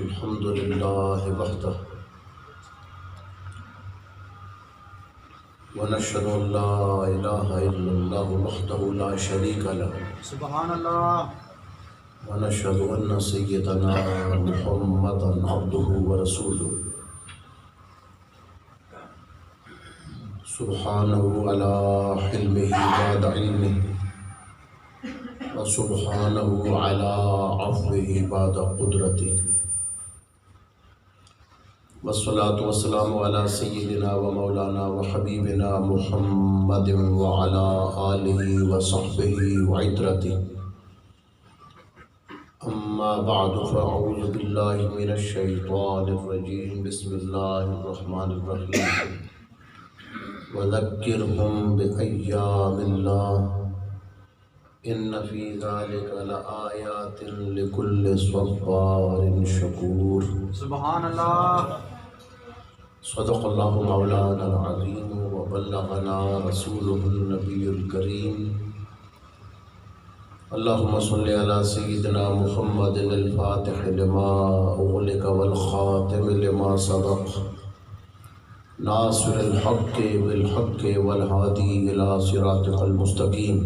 الحمد لله وحده ونشهد أن لا إله إلا الله وحده لا شريك له سبحان اللہ. ونشهد أن سيدنا محمدا عبده ورسوله سبحانه على حلمه بعد علمه وسبحانه على عفوه بعد قدرته والصلاة والسلام على سيدنا ومولانا وحبيبنا محمد وعلى آله وصحبه وعترته أما بعد فأعوذ بالله من الشيطان الرجيم بسم الله الرحمن الرحيم وذكرهم بأيام الله إن في ذلك لآيات لكل صبار شكور. سبحان اللہ. صدق الله مولانا العظيم وبلغنا رسوله النبي الكريم. اللهم صل على سيدنا محمد الفاتح لما أغلق والخاتم لما سبق ناصر الحق بالحق والهادي إلى صراطك المستقيم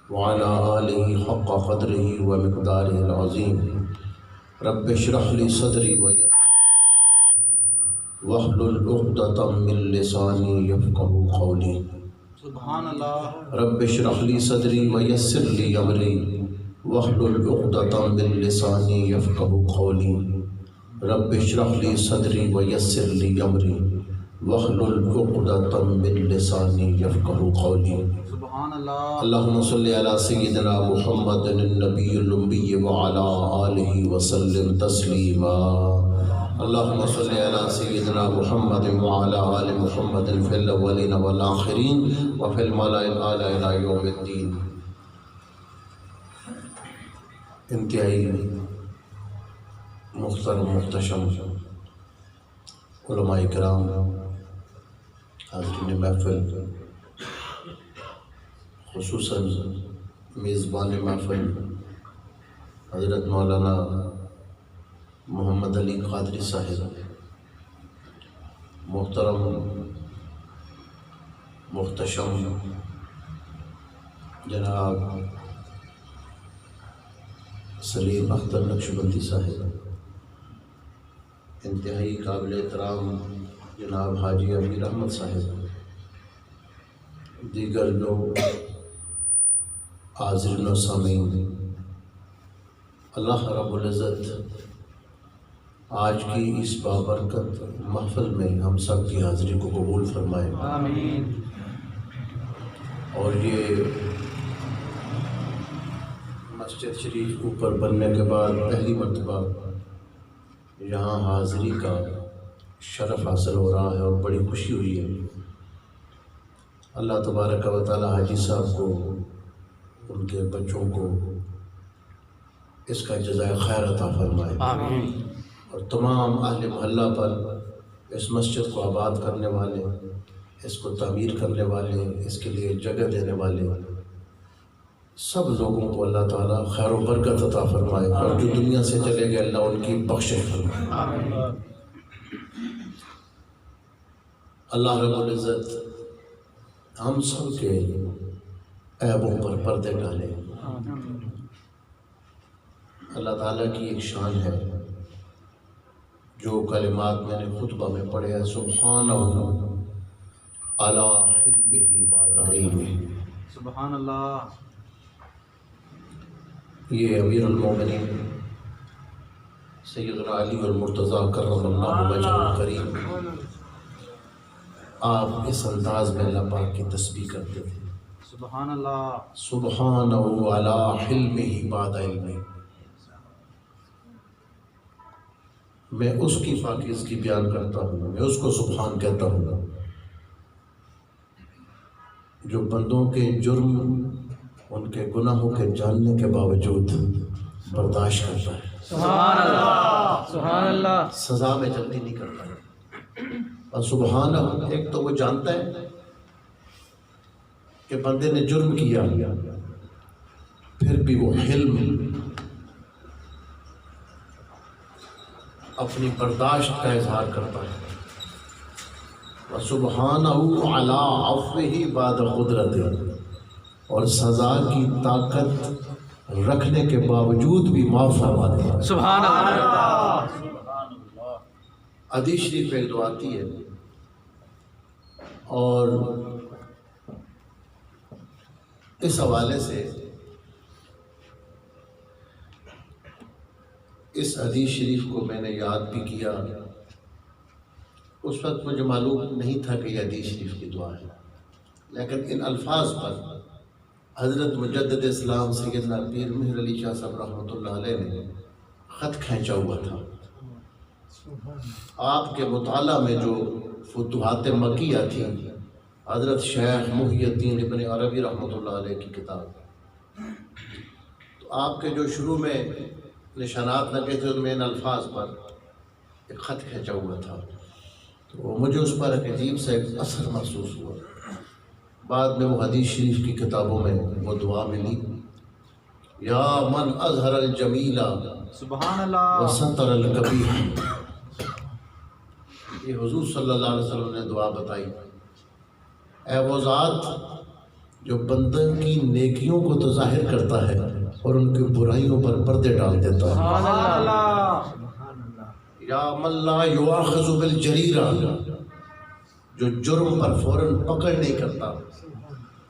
وعلى آله حق قدره ومقداره العظيم. رب اشرح لي صدري واحلل عقدة من لساني يفقهوا قولي. سبحان اللہ. رب اشرح لي صدري ويسر لي أمري واحلل عقدة من لساني يفقهوا قولي. رب اشرح لي صدري ويسر لي أمري واحلل عقدة من لساني يفقهوا قولي. سبحان اللہ. اللهم صل على سيدنا محمد النبي الأمي وعلى آله وسلم تسليما. اللهم صل على سيدنا محمد وعلى آل محمد في الأولين والآخرين وفي الملأ الأعلى إلى يوم الدين. انتہائی محترم محتشم علماء کرام، حاضرین محفل، خصوصاً میزبان محفل حضرت مولانا محمد علی قادری صاحب، محترم محتشم جناب سلیم اختر نقشبندی صاحب، انتہائی قابل احترام جناب حاجی امیر احمد صاحب، دیگر لوگ حاضرین و سامعین، اللہ رب العزت آج کی اس بابرکت محفل میں ہم سب کی حاضری کو قبول فرمائے. آمین. اور یہ مسجد شریف اوپر بننے کے بعد پہلی مرتبہ یہاں حاضری کا شرف حاصل ہو رہا ہے اور بڑی خوشی ہوئی ہے. اللہ تبارک و تعالی حاجی صاحب کو، ان کے بچوں کو اس کا جزائے خیر عطا فرمائے. آمین. اور تمام اہل محلہ پر، اس مسجد کو آباد کرنے والے، اس کو تعمیر کرنے والے، اس کے لیے جگہ دینے والے سب لوگوں کو اللہ تعالیٰ خیر و برکت عطا فرمائے، اور جو دنیا سے چلے گئے اللہ ان کی بخشش فرمائے. اللہ رب العزت ہم سب کے عیبوں پر پردے ڈالے. اللہ تعالیٰ کی ایک شان ہے، جو کلمات میں نے خطبہ میں پڑھے ہیں، سبحانہ علی حلمہ بعد علمہ. سبحان اللہ. یہ امیر المومنین سیدنا علی المرتضیٰ کرم اللہ وجہہ الکریم، آپ اس انداز میں اللہ پاک کی تسبیح کرتے تھے. سبحان اللہ. سبحانہ علی حلمہ بعد علمہ. میں اس کی پاکیزگی بیان کرتا ہوں، میں اس کو سبحان کہتا ہوں جو بندوں کے جرم، ان کے گناہوں کے جاننے کے باوجود برداشت کرتا ہے. سبحان اللہ. سبحان اللہ. سزا میں جلدی نہیں کرتا ہے. اور سبحانہ، ایک تو وہ جانتا ہے کہ بندے نے جرم کیا، پھر بھی وہ حلم اپنی برداشت کا اظہار کرتا ہے۔ وَسُبْحَانَهُ عَلَىٰ عَفْوِهِ بَعْدَ قُدْرَتِهِ، اور سزا کی طاقت رکھنے کے باوجود بھی معاف فرما دیتا ہے۔ سبحان اللہ۔ حدیث شریف میں ایک دعا آتی ہے اور اس حوالے سے اس حدیث شریف کو میں نے یاد بھی کیا۔ اس وقت مجھے معلوم نہیں تھا کہ یہ حدیث شریف کی دعا ہے، لیکن ان الفاظ پر حضرت مجدد اسلام سیدنا پیر مہر علی شاہ صاحب رحمۃ اللہ علیہ نے خط کھینچا ہوا تھا۔ آپ کے مطالعہ میں جو فتوحات مکیہ تھی، حضرت شیخ محی الدین ابن عربی رحمۃ اللہ علیہ کی کتاب، تو آپ کے جو شروع میں نشانات لگے تھے ان میں ان الفاظ پر ایک خط کھینچا ہوا تھا، تو مجھے اس پر ایک عجیب سے ایک اثر محسوس ہوا۔ بعد میں وہ حدیث شریف کی کتابوں میں وہ دعا ملی، یا من اظہر الجمیل سبحان اللہ۔ وستر القبیح، یہ حضور صلی اللہ علیہ وسلم نے دعا بتائی، اے وہ ذات جو بندوں کی نیکیوں کو تو ظاہر کرتا ہے اور ان کی برائیوں پر پردے ڈال دیتا ہے۔ سبحان اللہ۔ یا من لا یؤاخذ بالجریرہ، جو جرم پر فوراً پکڑ نہیں کرتا،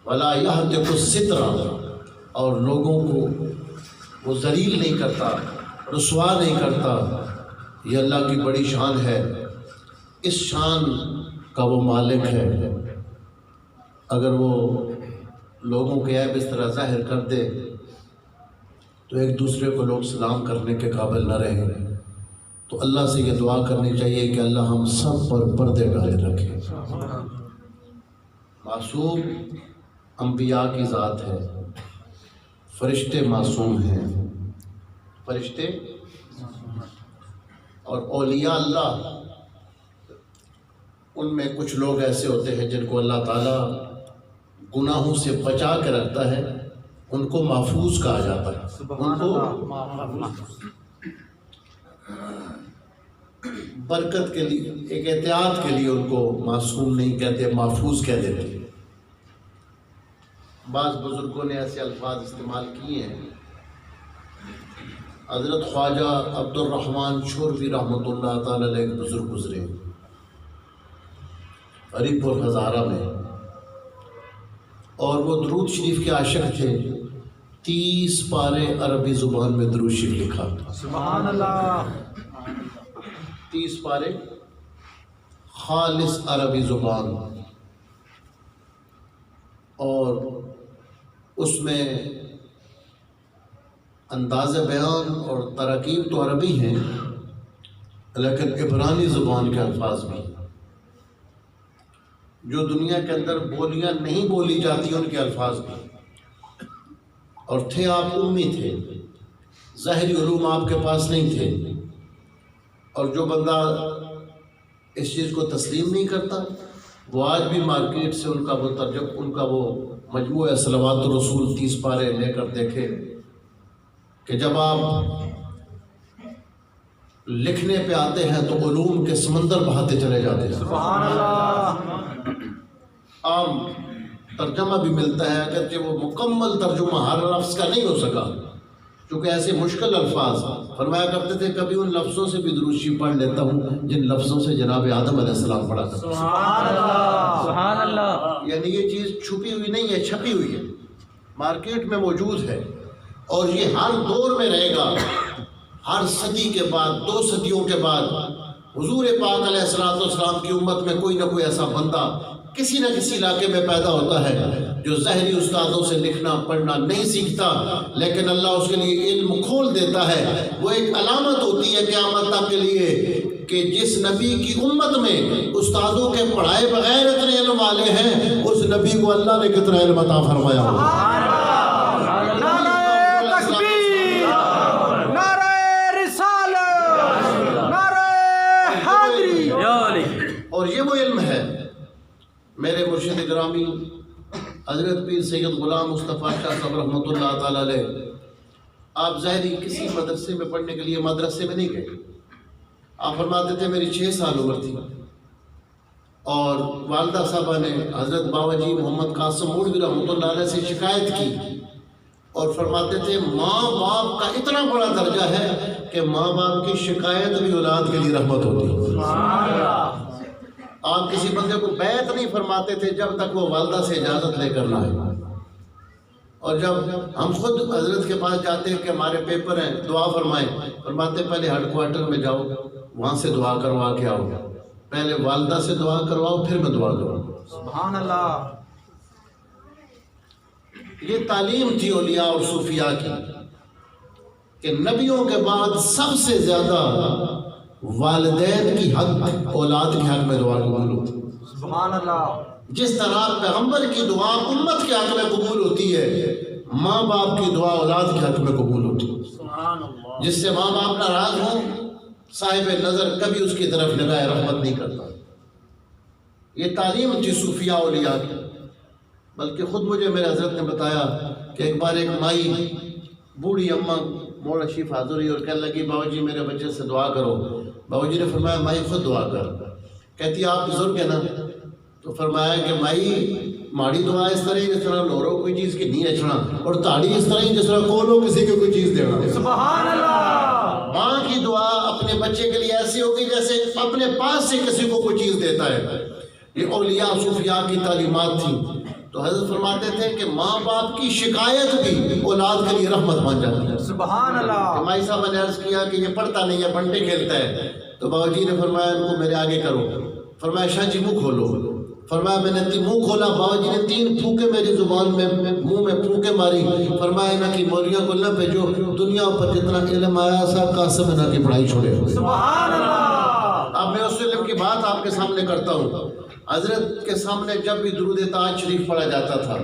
ولا یہتک الستر، اور لوگوں کو وہ ذلیل نہیں کرتا، رسوا نہیں کرتا، یہ اللہ کی بڑی شان ہے، اس شان کا وہ مالک ہے۔ اگر وہ لوگوں کے عیب اس طرح ظاہر کر دے تو ایک دوسرے کو لوگ سلام کرنے کے قابل نہ رہیں، تو اللہ سے یہ دعا کرنی چاہیے کہ اللہ ہم سب پر پردے ڈالے رکھے۔ معصوم انبیاء کی ذات ہے، فرشتے معصوم ہیں، فرشتے اور اولیاء اللہ، ان میں کچھ لوگ ایسے ہوتے ہیں جن کو اللہ تعالیٰ گناہوں سے بچا کے رکھتا ہے، ان کو محفوظ کہا جاتا ہے، ان کو برکت کے لیے، ایک احتیاط کے لیے ان کو معصوم نہیں کہتے، محفوظ کہہ دیتے۔ بعض بزرگوں نے ایسے الفاظ استعمال کیے ہیں۔ حضرت خواجہ عبد الرحمن شوروی رحمۃ اللہ تعالی علیہ ایک بزرگ گزرے علی پور ہزارہ میں، اور وہ درود شریف کے عاشق تھے۔ 30 پارے عربی زبان میں درود شریف لکھا، سبحان اللہ۔ 30 پارے خالص عربی زبان، اور اس میں انداز بیان اور تراکیب تو عربی ہیں لیکن عبرانی زبان کے الفاظ بھی، جو دنیا کے اندر بولیاں نہیں بولی جاتی ان کے الفاظ بھی، اور تھے آپ امی تھے، ظاہری علوم آپ کے پاس نہیں تھے، اور جو بندہ اس چیز کو تسلیم نہیں کرتا وہ آج بھی مارکیٹ سے ان کا وہ مجموعہ صلوات الرسول 30 پارے لے کر دیکھے کہ جب آپ لکھنے پہ آتے ہیں تو علوم کے سمندر بہاتے چلے جاتے ہیں۔ سبحان اللہ۔ عام ترجمہ بھی ملتا ہے، اگرچہ وہ مکمل ترجمہ ہر لفظ کا نہیں ہو سکا کیونکہ ایسے مشکل الفاظ، فرمایا کرتے تھے کبھی ان لفظوں سے بھی درود شریف پڑھ لیتا ہوں جن لفظوں سے جناب آدم علیہ السلام پڑھا کرتے تھے۔ سبحان اللہ۔ سبحان اللہ۔ یعنی یہ چیز چھپی ہوئی نہیں ہے، چھپی ہوئی ہے، مارکیٹ میں موجود ہے، اور یہ ہر دور میں رہے گا۔ ہر صدی کے بعد، 2 صدیوں کے بعد حضور پاک علیہ السلام کی امت میں کوئی نہ کوئی ایسا بندہ کسی نہ کسی علاقے میں پیدا ہوتا ہے جو ظاہری استادوں سے لکھنا پڑھنا نہیں سیکھتا، لیکن اللہ اس کے لیے علم کھول دیتا ہے۔ وہ ایک علامت ہوتی ہے قیامت تک کے لیے کہ جس نبی کی امت میں استادوں کے پڑھائے بغیر اتنے علم والے ہیں، اس نبی کو اللہ نے کتنا علم عطا فرمایا ہوگا۔ اور یہ وہ علم ہے میرے مرشد گرامی حضرت پیر سید غلام مصطفیٰ شاہ صاحب رحمۃ اللہ تعالی علیہ، آپ ظاہری کسی مدرسے میں پڑھنے کے لیے مدرسے میں نہیں گئے، آپ فرماتے تھے میری 6 سال عمر تھی اور والدہ صاحبہ نے حضرت بابا جی محمد قاسم مولوی رحمۃ اللہ علیہ سے شکایت کی اور فرماتے تھے ماں باپ کا اتنا بڑا درجہ ہے کہ ماں باپ کی شکایت بھی اولاد کے لیے رحمت ہوتی ہے۔ آپ کسی بندے کو بیعت نہیں فرماتے تھے جب تک وہ والدہ سے اجازت لے کر نہ آئے، اور جب ہم خود حضرت کے پاس جاتے ہیں کہ ہمارے پیپر ہیں دعا فرمائیں، فرماتے پہلے ہیڈ کوارٹر میں جاؤ وہاں سے دعا کروا کے آؤ، پہلے والدہ سے دعا کرواؤ پھر میں دعا کراؤں۔ سبحان اللہ۔ یہ تعلیم تھی اولیاء اور صوفیاء کی کہ نبیوں کے بعد سب سے زیادہ والدین کی حق اولاد کے حق میں دعا قبول ہوتی ہے۔ سبحان اللہ۔ جس طرح پیغمبر کی دعا امت کے حق میں قبول ہوتی ہے، ماں باپ کی دعا اولاد کے حق میں قبول ہوتی ہے۔ جس سے ماں باپ ناراض ہوں صاحب نظر کبھی اس کی طرف نگاہ رحمت نہیں کرتا۔ یہ تعلیم تھی صوفیاء اولیاء کی۔ بلکہ خود مجھے میرے حضرت نے بتایا کہ ایک بار ایک مائی بوڑھی اماں موڑ شریف حاضر ہوئی اور کہنے لگی بابا جی میرے بچے سے دعا کرو۔ بابا جی نے فرمایا مائی خود دعا کر۔ کہتی آپ بزرگ ہیں نا؟ تو فرمایا کہ مائی ماڑی دعا اس طرح جس طرح لورو کوئی چیز کی نہیں اچھنا، اور تاڑی اس طرح ہی جس طرح کولو کسی کو کوئی چیز دینا۔ سبحان اللہ۔ ماں کی دعا اپنے بچے کے لیے ایسی ہوگی جیسے اپنے پاس سے کسی کو کوئی چیز دیتا ہے۔ یہ اولیاء صوفیاء کی تعلیمات تھیں۔ تو حضرت فرماتے تھے کہ ماں باپ کی شکایت بھی اولاد کے لیے رحمت بن جاتی ہے۔ سبحان اللہ۔ مائی صاحب نے عرض کیا کہ یہ پڑھتا نہیں ہے بنٹے کھیلتا ہے، تو بابا جی نے فرمایا ان کو میرے آگے کرو۔ فرمایا شاہ جی منہ کھولو۔ فرمایا میں نے منہ کھولا، بابا جی نے 3 پھونکے میری زبان میں منہ میں پھونکے ماری۔ فرمایا انہاں کی مولیاں کو نہ بھیجو، دنیا پر جتنا علم آیا صاحب قاسم انہاں کی پڑھائی چھوڑے۔ سبحان اللہ۔ اب میں اس علم کی بات آپ کے سامنے کرتا ہوں۔ حضرت کے سامنے جب بھی درود تاج شریف پڑھا جاتا تھا،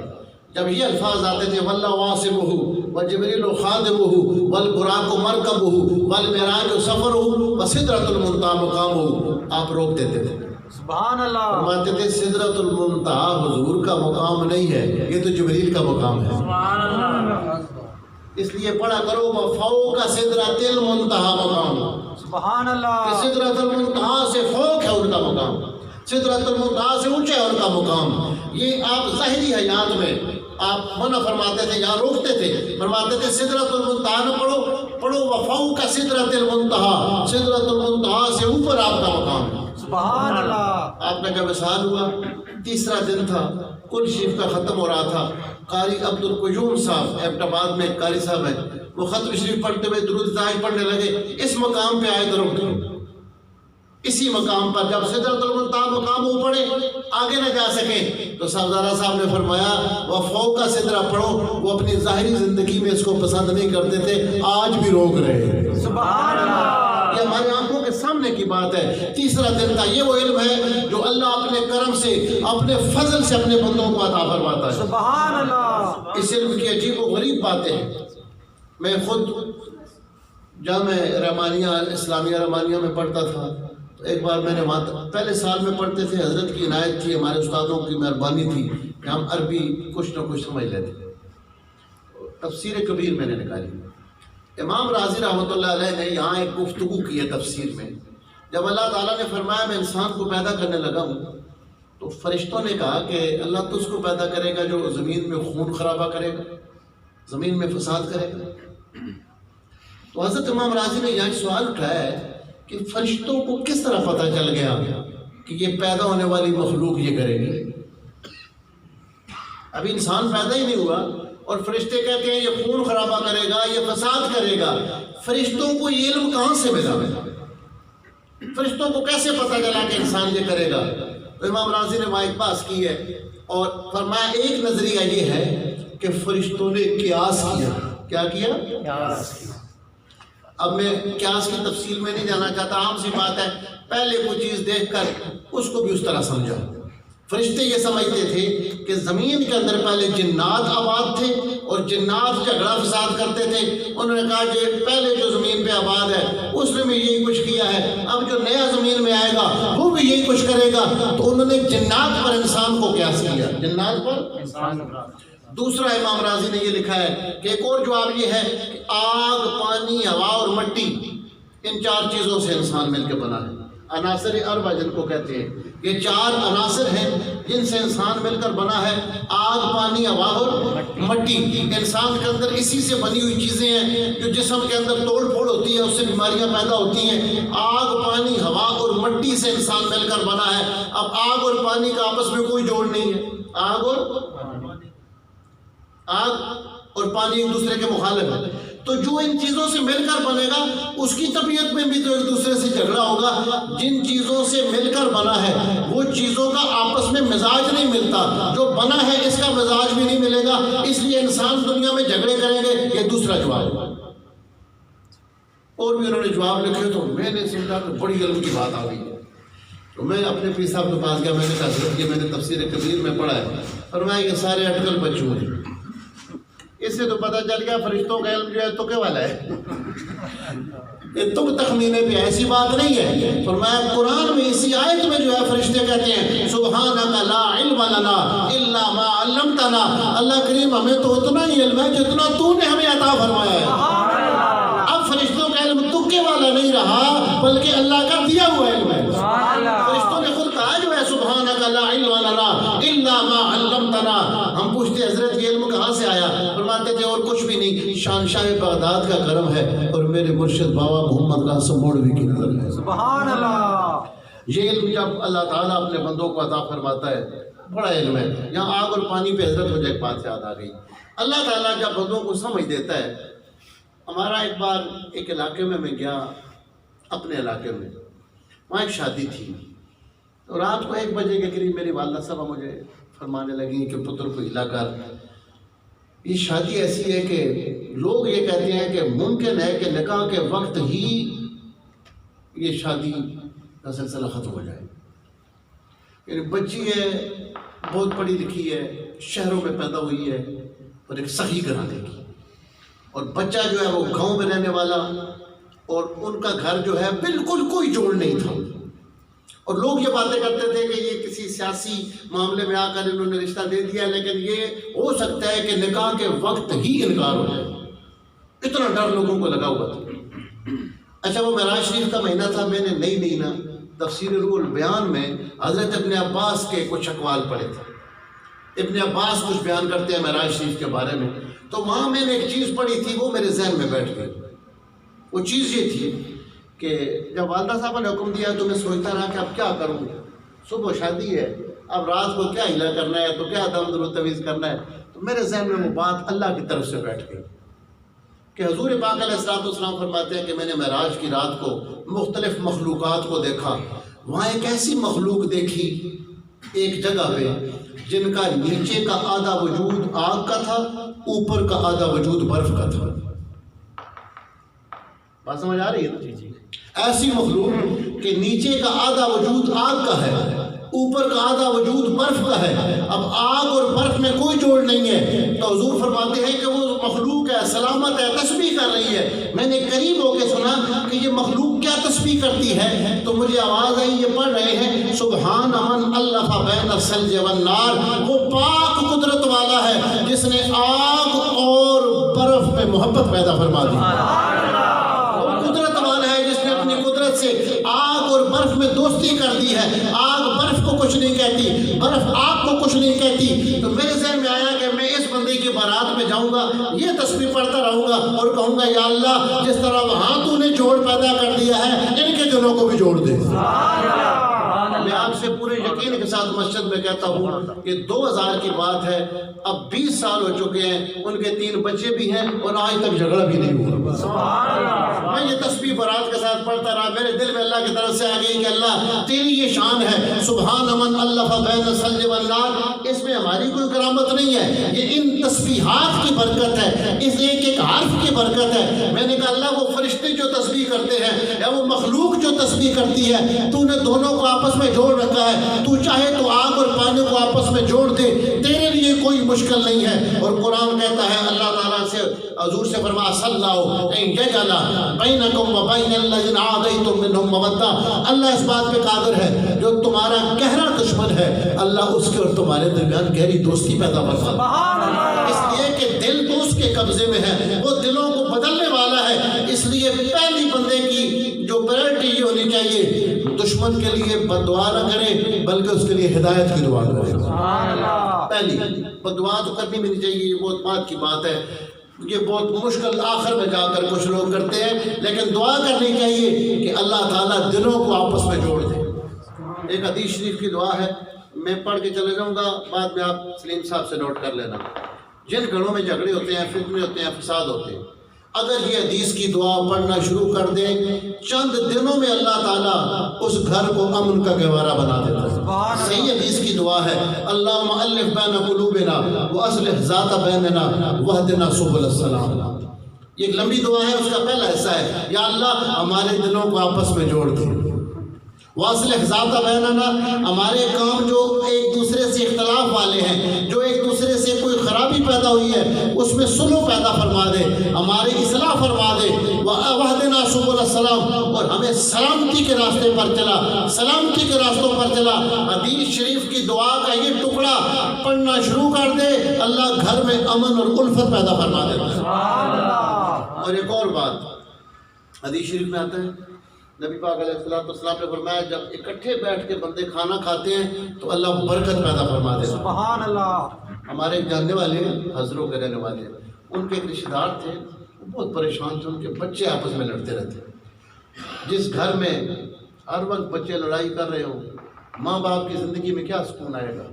جب یہ الفاظ آتے تھے واللہ واسمہ وجبریل خادمہ والبراق مرکبہ والمعراج سفرہ وسدرۃ المنتہی مقامہ، آپ روک دیتے تھے۔ سبحان اللہ۔ فرماتے تھے سدرۃ المنتہی حضور کا مقام نہیں ہے، یہ تو جبریل کا مقام ہے۔ سبحان اللہ۔ اس لیے پڑھا کرو وفوق سدرۃ المنتہی مقام، سبحان اللہ۔ کہ سدرۃ المنتہی سے فوق ہے ان کا مقام، سدرۃ المنتہی سے اونچا ہے ان کا مقام۔ یہ آپ ظاہری حیات میں آپ منع فرماتے تھے یا روکتے تھے، فرماتے تھے سدرۃ المنتہی نہ پڑھو وفوق سدرۃ المنتہی، سدرۃ المنتہی سے اوپر آپ کا مقام ہے۔ سبحان اللہ۔ آپ کا جب وصال ہوا 3را دن تھا، کل شریف کا ختم ہو رہا تھا، قاری عبد القیوم صاحب ایبٹ آباد میں ایک قاری صاحب ہیں، وہ ختم شریف پڑھتے ہوئے درود تاج پڑھنے لگے، اس مقام پہ آئے تو رک گئے۔ اسی مقام پر جب سدرۃ المنتہی مقام وہ پڑھے آگے نہ جا سکیں تو صاحبزادہ صاحب نے فرمایا وہ فوق کا سدرہ پڑھو۔ وہ اپنی ظاہری زندگی میں اس کو پسند نہیں کرتے تھے، آج بھی روک رہے ہیں۔ سبحان اللہ۔ یہ ہماری آنکھوں کے سامنے کی بات ہے۔ 3را دن تھا، یہ وہ علم ہے جو اللہ اپنے کرم سے اپنے فضل سے اپنے بندوں کو عطا فرماتا ہے۔ سبحان اللہ۔ اس علم کی عجیب و غریب باتیں ہیں۔ میں خود جامع رحمانیہ اسلامیہ رحمانیہ میں پڑھتا تھا، ایک بار میں نے وہاں پہلے سال میں پڑھتے تھے، حضرت کی عنایت تھی، ہمارے استادوں کی مہربانی تھی کہ ہم عربی کچھ نہ کچھ سمجھ لیتے۔ تفسیر کبیر میں نے نکالی، امام رازی رحمۃ اللہ علیہ نے یہاں ایک گفتگو کی ہے تفسیر میں۔ جب اللہ تعالیٰ نے فرمایا میں انسان کو پیدا کرنے لگا ہوں، تو فرشتوں نے کہا کہ اللہ تو اس کو پیدا کرے گا جو زمین میں خون خرابہ کرے گا، زمین میں فساد کرے گا۔ تو حضرت امام رازی نے یہاں سوال اٹھایا ہے کہ فرشتوں کو کس طرح پتہ چل گیا کہ یہ پیدا ہونے والی مخلوق یہ کرے گی؟ ابھی انسان پیدا ہی نہیں ہوا اور فرشتے کہتے ہیں یہ خون خرابہ کرے گا، یہ فساد کرے گا۔ فرشتوں کو یہ علم کہاں سے ملا؟ فرشتوں کو کیسے پتہ چلا کہ انسان یہ کرے گا؟ تو امام رازی نے وہاں ایک بات کی ہے اور فرمایا ایک نظریہ یہ ہے کہ فرشتوں نے قیاس کیا۔ کیا کیا؟ قیاس کیا۔ اب میں قیاس کی تفصیل میں نہیں جانا چاہتا، عام سی بات ہے، پہلے کوئی چیز دیکھ کر اس کو بھی اس طرح سمجھا۔ فرشتے یہ سمجھتے تھے کہ زمین کے اندر پہلے جنات آباد تھے اور جنات جھگڑا فساد کرتے تھے، انہوں نے کہا کہ پہلے جو زمین پہ آباد ہے اس نے بھی یہی کچھ کیا ہے، اب جو نیا زمین میں آئے گا وہ بھی یہی کچھ کرے گا، تو انہوں نے جنات پر انسان کو قیاس کیا، جنات پر انسان۔ دوسرا امام رازی نے یہ لکھا ہے کہ ایک اور جواب یہ ہے کہ آگ، پانی، ہوا اور مٹی ان 4 چیزوں سے انسان مل کے بنا ہے۔ عناصر اربع جن کو کہتے ہیں، یہ 4 عناصر ہیں جن سے انسان مل کر بنا ہے۔ آگ، پانی، ہوا اور مٹی۔ انسان کے اندر اسی سے بنی ہوئی چیزیں ہیں جو جسم کے اندر توڑ پھوڑ ہوتی ہے، اس سے بیماریاں پیدا ہوتی ہیں۔ آگ، پانی، ہوا اور مٹی سے انسان مل کر بنا ہے۔ اب آگ اور پانی کا آپس میں کوئی جوڑ نہیں ہے۔ آگ اور پانی ایک دوسرے کے مخالف ہیں، تو جو ان چیزوں سے مل کر بنے گا اس کی طبیعت میں بھی تو ایک دوسرے سے جھگڑا ہوگا۔ جن چیزوں سے مل کر بنا ہے وہ چیزوں کا آپس میں مزاج نہیں ملتا، جو بنا ہے اس کا مزاج بھی نہیں ملے گا، اس لیے انسان دنیا میں جھگڑے کریں گے۔ یہ دوسرا جواب ہے۔ اور بھی انہوں نے جواب لکھے تو میں نے سمجھا کہ بڑی علم کی بات آ گئی ہے، تو میں اپنے پیر صاحب کے پاس گیا، میں نے کہا حضرت یہ میں نے تفسیر کبیر میں پڑھا ہے، فرمایا یہ سارے اٹکل بچوں ہیں، اس سے تو پتہ چل گیا فرشتوں کا علم جو ہے تکے والا ہے، یہ تک تخمینے پہ ایسی بات نہیں ہے۔ فرمایا قرآن میں اسی آیت میں جو ہے فرشتے کہتے ہیں سبحانک لا علم لنا الا ما علمتنا، اللہ کریم ہمیں تو اتنا ہی علم ہے جتنا تو نے ہمیں عطا فرمایا ہے۔ اب فرشتوں کا علم تکے والا نہیں رہا بلکہ اللہ کا دیا ہوا علم ہے۔ فرشتوں نے خود کہا جو ہے سبحانک لا علم لنا الا ما علمتنا۔ ہم پوچھتے حضرت یہ علم کہاں سے آیا؟ فرماتے تھے اور کچھ بھی نہیں، شہنشاہ بغداد کا کرم ہے اور میرے مرشد بابا محمد قاسم مولوی کی نظر ہے۔ سبحان اللہ۔ یہ علم جب اللہ تعالیٰ اپنے بندوں کو عطا فرماتا ہے بڑا علم ہے۔ یہاں آگ اور پانی پہ حضرت مجھے ایک بات یاد آ گئی۔ اللہ تعالیٰ جب بندوں کو سمجھ دیتا ہے، ہمارا ایک بار ایک علاقے میں گیا، اپنے علاقے میں، وہاں ایک شادی تھی، تو رات کو 1 بجے کے قریب میری والدہ صاحبہ مجھے فرمانے لگیں کہ پتر کو ہلا کر، یہ شادی ایسی ہے کہ لوگ یہ کہتے ہیں کہ ممکن ہے کہ نکاح کے وقت ہی یہ شادی کا سلسلہ ختم ہو جائے۔ یعنی بچی ہے، بہت پڑھی لکھی ہے، شہروں میں پیدا ہوئی ہے اور ایک صحیح گھرانے کی، اور بچہ جو ہے وہ گاؤں میں رہنے والا، اور ان کا گھر جو ہے بالکل کوئی جوڑ نہیں تھا، اور لوگ یہ باتیں کرتے تھے کہ یہ کسی سیاسی معاملے میں آ کر انہوں نے رشتہ دے دیا، لیکن یہ ہو سکتا ہے کہ نکاح کے وقت ہی انکار ہو جائے، اتنا ڈر لوگوں کو لگا ہوا تھا۔ اچھا وہ معراج شریف کا مہینہ تھا، میں نے نئی نا تفسیر روح البیان میں حضرت ابن عباس کے کچھ اقوال پڑھے تھے۔ ابن عباس کچھ بیان کرتے ہیں معراج شریف کے بارے میں، تو وہاں میں نے ایک چیز پڑھی تھی، وہ میرے ذہن میں بیٹھ گئی۔ وہ چیز یہ تھی کہ جب والدہ صاحبہ نے حکم دیا تو میں سوچتا رہا کہ اب کیا کروں، صبح شادی ہے، اب رات کو کیا ہلا کرنا ہے، تو کیا دم در و تویز کرنا ہے، تو میرے ذہن میں وہ بات اللہ کی طرف سے بیٹھ گئی کہ حضور پاک علیہ السلام فرماتے ہیں کہ میں نے معراج کی رات کو مختلف مخلوقات کو دیکھا، وہاں ایک ایسی مخلوق دیکھی ایک جگہ پہ جن کا نیچے کا آدھا وجود آگ کا تھا، اوپر کا آدھا وجود برف کا تھا۔ بات سمجھ آ رہی ہے؟ ایسی مخلوق کہ نیچے کا آدھا وجود آگ کا ہے، اوپر کا آدھا وجود برف کا ہے۔ اب آگ اور برف میں کوئی جوڑ نہیں ہے، تو حضور فرماتے ہیں کہ وہ مخلوق ہے، سلامت ہے، تسبیح کر رہی ہے۔ میں نے قریب ہو کے سنا کہ یہ مخلوق کیا تسبیح کرتی ہے، تو مجھے آواز آئی، یہ پڑھ رہے ہیں سبحان من الف بین الثلج والنار، وہ پاک قدرت والا ہے جس نے آگ اور برف میں محبت پیدا فرما دی۔ سے آگ اور برف میں دوستی کر دی ہے، آگ برف کو کچھ نہیں کہتی، برف آگ کو کچھ نہیں کہتی۔ تو میرے ذہن میں آیا کہ میں اس بندے کی بارات میں جاؤں گا، یہ تسبیح پڑھتا رہوں گا اور کہوں گا یا اللہ جس طرح وہاں تو نے جوڑ پیدا کر دیا ہے ان کے دلوں کو بھی جوڑ دے۔ میں آپ سے پورے یقین کے ساتھ مسجد میں کہتا ہوں کہ 2000 کی بات ہے، اب 20 سال ہو چکے ہیں، ان کے 3 بچے بھی ہیں اور آج تک جھگڑا بھی نہیں ہوا۔ میں یہ تسبیح برات کے ساتھ پڑھتا رہا، میرے دل میں اللہ کی طرف سے آ گئی کہ اللہ تیری یہ شان ہے، سبحان من الف بین الثلج والنار، اس میں ہماری کوئی کرامت نہیں ہے، یہ ان تسبیحات کی برکت ہے، اس ایک ایک حرف کی برکت ہے۔ میں نے کہا اللہ وہ فرشتے جو تسبیح کرتے ہیں یا وہ مخلوق جو تسبیح کرتی ہے، تو نے دونوں کو آپس میں جوڑ رکھا ہے، تو چاہے تو آگ اور پانی کو آپس میں جوڑ دے، تیرے لیے کوئی مشکل نہیں ہے۔ اور قرآن کہتا ہے اللہ تعالیٰ سے حضور سے فرما صلی اللہ ان یجعل بینکم و بین الذین عادیتم منہم مودہ، اللہ اس بات پہ قادر ہے جو تمہارا گہرا دشمن ہے اللہ اس کے اور تمہارے درمیان گہری دوستی پیدا فرمائے، اس لیے کہ دل تو اس کے قبضے میں ہے، وہ دلوں کو بدلنے والا ہے۔ اس لیے پہلی بندے کی چاہیے دشمن کے لیے بد دعا نہ کریں بلکہ اس کے لیے ہدایت کی دعا کریں. سبحان اللہ. پہلی بد دعا تو کرنی بھی نہیں چاہیے، یہ بہت بات کی بات ہے، یہ بہت مشکل آخر میں جا کر کچھ لوگ کرتے ہیں، لیکن دعا کرنی چاہیے کہ اللہ تعالیٰ دلوں کو آپس میں جوڑ دے. ایک حدیث شریف کی دعا ہے، میں پڑھ کے چلے جاؤں گا، بعد میں آپ سلیم صاحب سے نوٹ کر لینا. جن گھروں میں جھگڑے ہوتے ہیں، فتنے ہوتے ہیں، فساد ہوتے ہیں، اگر یہ حدیث کی دعا پڑھنا شروع کر دیں چند دنوں میں اللہ تعالیٰ اس گھر کو امن کا گہوارہ بنا دیتا ہے. صحیح حدیث کی دعا ہے، اللہم الف بین قلوبنا واصلح ذات بیننا واہدنا سبل السلام. یہ ایک لمبی دعا ہے، اس کا پہلا حصہ ہے یا اللہ ہمارے دلوں کو آپس میں جوڑ دے. واصلح ذات بیننا، ہمارے کام جو ایک دوسرے سے اختلاف والے ہیں، جو ایک دوسرے سے کوئی خرابی پیدا ہوئی ہے، اس میں صلح پیدا فرما دے، ہماری اصلاح فرما دے. واہدنا سبل السلام، اور ہمیں سلامتی کے راستے پر چلا، سلامتی کے راستوں پر چلا. حدیث شریف کی دعا کا یہ ٹکڑا پڑھنا شروع کر دے، اللہ گھر میں امن اور الفت پیدا فرما دیتا ہے. اور ایک اور بات حدیث شریف میں آتا ہے، نبی پاک علیہ السلام نے فرمایا جب اکٹھے بیٹھ کے بندے کھانا کھاتے ہیں تو اللہ برکت پیدا فرما دیتا ہے. سبحان اللہ. ہمارے ایک جاننے والے حضروں کے رہنے والے، ان کے ایک رشتہ دار تھے، وہ بہت پریشان تھے، ان کے بچے آپس میں لڑتے رہتے. جس گھر میں ہر وقت بچے لڑائی کر رہے ہوں، ماں باپ کی زندگی میں کیا سکون آئے گا.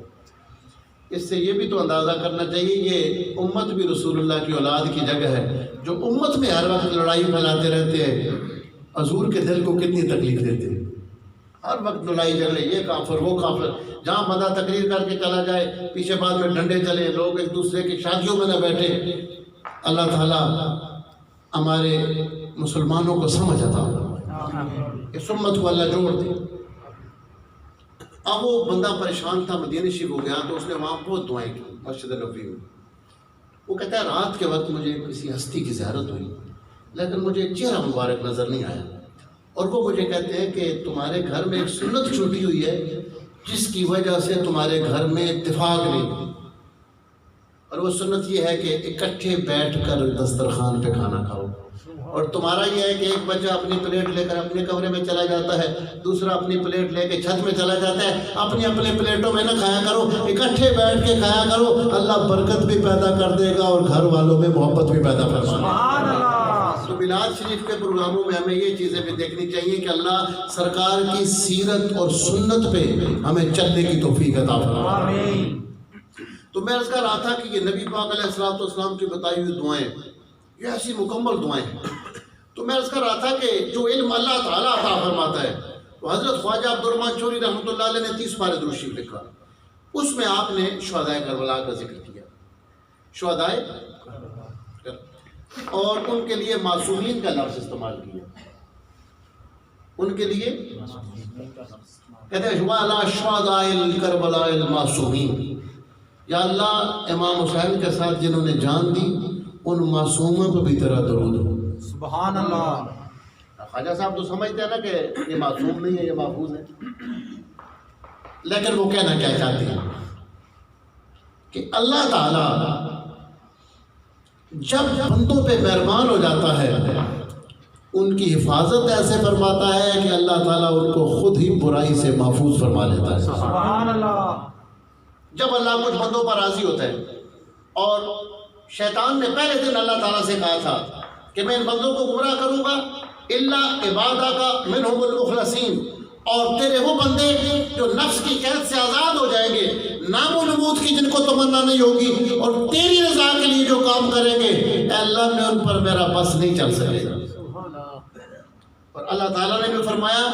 اس سے یہ بھی تو اندازہ کرنا چاہیے یہ امت بھی رسول اللہ کی اولاد کی جگہ ہے. جو امت میں ہر وقت لڑائی پھیلاتے رہتے ہیں، حضور کے دل کو کتنی تکلیف دیتے ہیں. ہر وقت لڑائی جھگڑے، یہ کافر وہ کافر، جہاں بندہ تقریر کر کے چلا جائے پیچھے بعد میں ڈنڈے چلے، لوگ ایک دوسرے کی شادیوں میں نہ بیٹھے. اللہ تعالیٰ ہمارے مسلمانوں کو سمجھ عطا فرمائے، اس امت کو اللہ جوڑ دے. اب وہ بندہ پریشان تھا، مدینہ شریف ہو گیا، تو اس نے وہاں بہت دعائیں کی مسجد نبوی میں. وہ کہتا ہے رات کے وقت مجھے کسی ہستی کی زیارت ہوئی لیکن مجھے چہرہ مبارک نظر نہیں آیا، اور وہ مجھے کہتے ہیں کہ تمہارے گھر میں ایک سنت چھوٹی ہوئی ہے جس کی وجہ سے تمہارے گھر میں اتفاق نہیں. اور وہ سنت یہ ہے کہ اکٹھے بیٹھ کر دسترخوان پہ کھانا کھاؤ. اور تمہارا یہ ہے کہ ایک بچہ اپنی پلیٹ لے کر اپنے کمرے میں چلا جاتا ہے، دوسرا اپنی پلیٹ لے کے چھت میں چلا جاتا ہے. اپنی اپنے پلیٹوں میں نہ کھایا کرو، اکٹھے بیٹھ کے کھایا کرو، اللہ برکت بھی پیدا کر دے گا اور گھر والوں میں محبت بھی پیدا کر دے گا. تو میلاد شریف کے پروگراموں میں ہمیں یہ چیزیں بھی دیکھنی چاہیے کہ اللہ سرکار کی سیرت اور سنت پہ ہمیں چلنے کی توفیق عطا فرمائے. تو میں عرض کر رہا تھا کہ یہ نبی پاک علیہ السلام کی بتائی ہوئی دعائیں یہ ایسی مکمل دعائیں ہیں. تو میں عرض کر رہا تھا کہ جو علم اللہ تعالیٰ عطا فرماتا ہے، تو حضرت خواجہ عبدالرحمن چوری رحمۃ اللہ علیہ نے 30 پارے درود شریف لکھا، اس میں آپ نے شہدائے کربلا کا ذکر کیا، شہدائے اور ان کے لیے معصومین کا لفظ استعمال کیا. ان کے لیے کہتے ہیں وَعَلَىٰ شُهَدَاءِ الْكَرْبَلَاءِ الْمَعْصُومِينَ، یا اللہ امام حسین کے ساتھ جنہوں نے جان دی ان معصوموں پہ بھی تیرا درود ہو. سبحان اللہ. خواجہ صاحب تو سمجھتے ہیں نا کہ یہ معصوم نہیں ہے، یہ محفوظ ہے، لیکن وہ کہنا کیا چاہتے ہیں کہ اللہ تعالیٰ جب بندوں پہ مہربان ہو جاتا ہے ان کی حفاظت ایسے فرماتا ہے کہ اللہ تعالیٰ ان کو خود ہی برائی سے محفوظ فرما لیتا ہے. سبحان اللہ. جب اللہ کچھ بندوں پر راضی ہوتا ہے، اور شیطان نے پہلے دن اللہ تعالیٰ سے کہا تھا کہ میں ان بندوں کو گمراہ کروں گا الا عبادک منہم المخلصین، اور تیرے وہ بندے جو نفس کی قید سے آزاد ہو جائیں گے، نام و نمود کی جن کو تمنا نہیں ہوگی اور تیری رضا کے لیے جو کام کریں گے، اے اللہ میں ان پر میرا بس نہیں چل سکے گا. اور اللہ تعالیٰ نے بھی فرمایا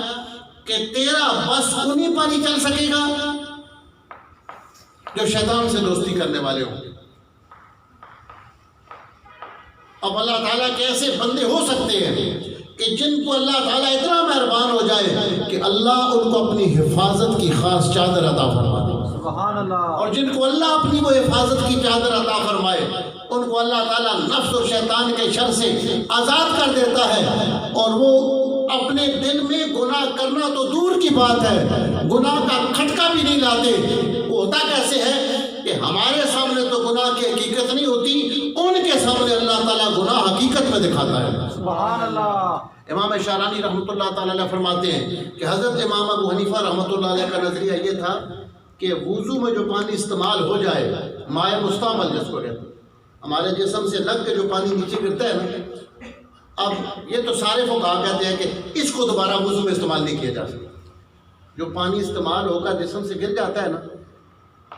کہ تیرا بس انہی پر ہی چل سکے گا جو شیطان سے دوستی کرنے والے ہوں. اب اللہ تعالیٰ کے ایسے بندے ہو سکتے ہیں کہ جن کو اللہ تعالیٰ اتنا مہربان ہو جائے کہ اللہ ان کو اپنی حفاظت کی خاص چادر عطا فرما دے. سبحان اللہ. اور جن کو اللہ اپنی وہ حفاظت کی چادر عطا فرمائے ان کو اللہ تعالیٰ نفس اور شیطان کے شر سے آزاد کر دیتا ہے، اور وہ اپنے دل میں گناہ کرنا تو دور کی بات ہے، گناہ کا کھٹکا بھی نہیں لاتے. وہ ہوتا کیسے ہے کہ ہمارے سامنے تو گناہ کی حقیقت نہیں ہوتی، ان کے سامنے اللہ تعالیٰ گناہ حقیقت میں دکھاتا ہے۔ سبحان اللہ۔ امام شعرانی رحمۃ اللہ تعالیٰ علیہ فرماتے ہیں کہ حضرت امام ابو حنیفہ رحمۃ اللہ علیہ کا نظریہ یہ تھا کہ وضو میں جو پانی استعمال ہو جائے، مائع مستعمل جس کو کہتے ہیں، ہمارے جسم سے لگ کے جو پانی نیچے گرتا ہے نا، اب یہ تو سارے فقہا کہتے ہیں کہ اس کو دوبارہ وضو میں استعمال نہیں کیا جا سکتا۔ جو پانی استعمال ہوگا جسم سے گر جاتا ہے نا،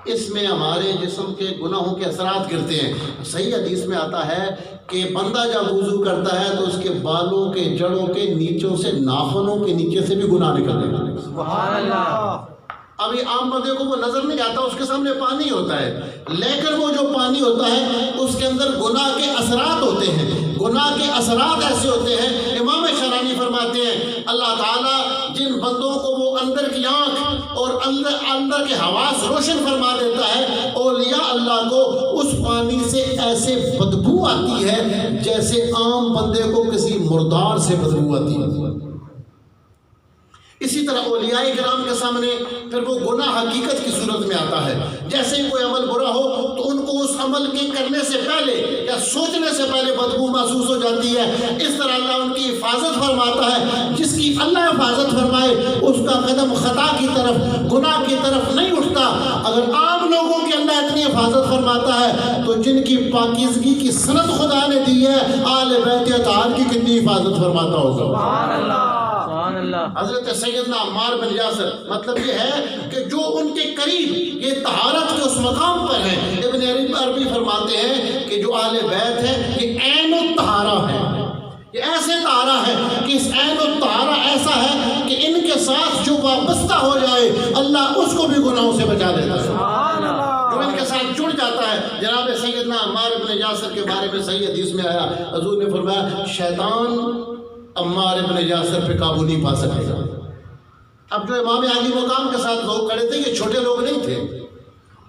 اس میں ہمارے جسم کے گناہوں کے اثرات گرتے ہیں۔ صحیح حدیث میں آتا ہے کہ بندہ جب وضو کرتا ہے تو اس کے بالوں کے جڑوں کے نیچوں سے، ناخنوں کے نیچے سے بھی گناہ نکلتے ہیں۔ سبحان اللہ۔ ابھی عام بندے کو وہ نظر نہیں آتا، اس کے سامنے پانی ہوتا ہے، لیکن وہ جو پانی ہوتا ہے اس کے اندر گناہ کے اثرات ہوتے ہیں۔ گناہ کے اثرات ایسے ہوتے ہیں، امام شعرانی فرماتے ہیں اللہ تعالیٰ جن بندوں کو وہ اندر کی آنکھ اور اندر کے حواس روشن فرما دیتا ہے، اولیاء اللہ کو اس پانی سے ایسے بدبو آتی ہے جیسے عام بندے کو کسی مردار سے بدبو آتی ہے۔ اسی طرح اولیاء کرام کے سامنے پھر وہ گناہ حقیقت کی صورت میں آتا ہے۔ جیسے ہی کوئی عمل برا ہو تو ان کو اس عمل کے کرنے سے پہلے یا سوچنے سے پہلے بدبو محسوس ہو جاتی ہے۔ اس طرح اللہ ان کی حفاظت فرماتا ہے۔ جس کی اللہ حفاظت فرمائے اس کا قدم خطا کی طرف، گناہ کی طرف نہیں اٹھتا۔ اگر عام لوگوں کے اللہ اتنی حفاظت فرماتا ہے تو جن کی پاکیزگی کی سند خدا نے دی ہے، آل بیت اطہار کی کتنی حفاظت فرماتا ہوگا۔ سبحان اللہ۔ حضرت سیدنا عمار بن یاسر، مطلب یہ ہے کہ جو ان کے قریب یہ طہارت کے اس مقام پر ہیں، ابن عربی فرماتے ہیں کہ جو اہل بیت ہے یہ عین الطہارہ ہے، یہ ایسے طہارہ ہے کہ اس عین الطہارہ ایسا ہے کہ ان کے ساتھ جو وابستہ ہو جائے اللہ اس کو بھی گناہوں سے بچا دیتا ہے۔ سبحان اللہ۔ جو ان کے ساتھ جڑ جاتا ہے۔ جناب سیدنا عمار بن یاسر کے بارے میں صحیح حدیث میں آیا، حضور نے فرمایا شیطان عمار ابن یاسر پہ قابو نہیں پا سکے گا۔ اب جو امام علی مقام کے ساتھ لوگ کھڑے تھے یہ چھوٹے لوگ نہیں تھے،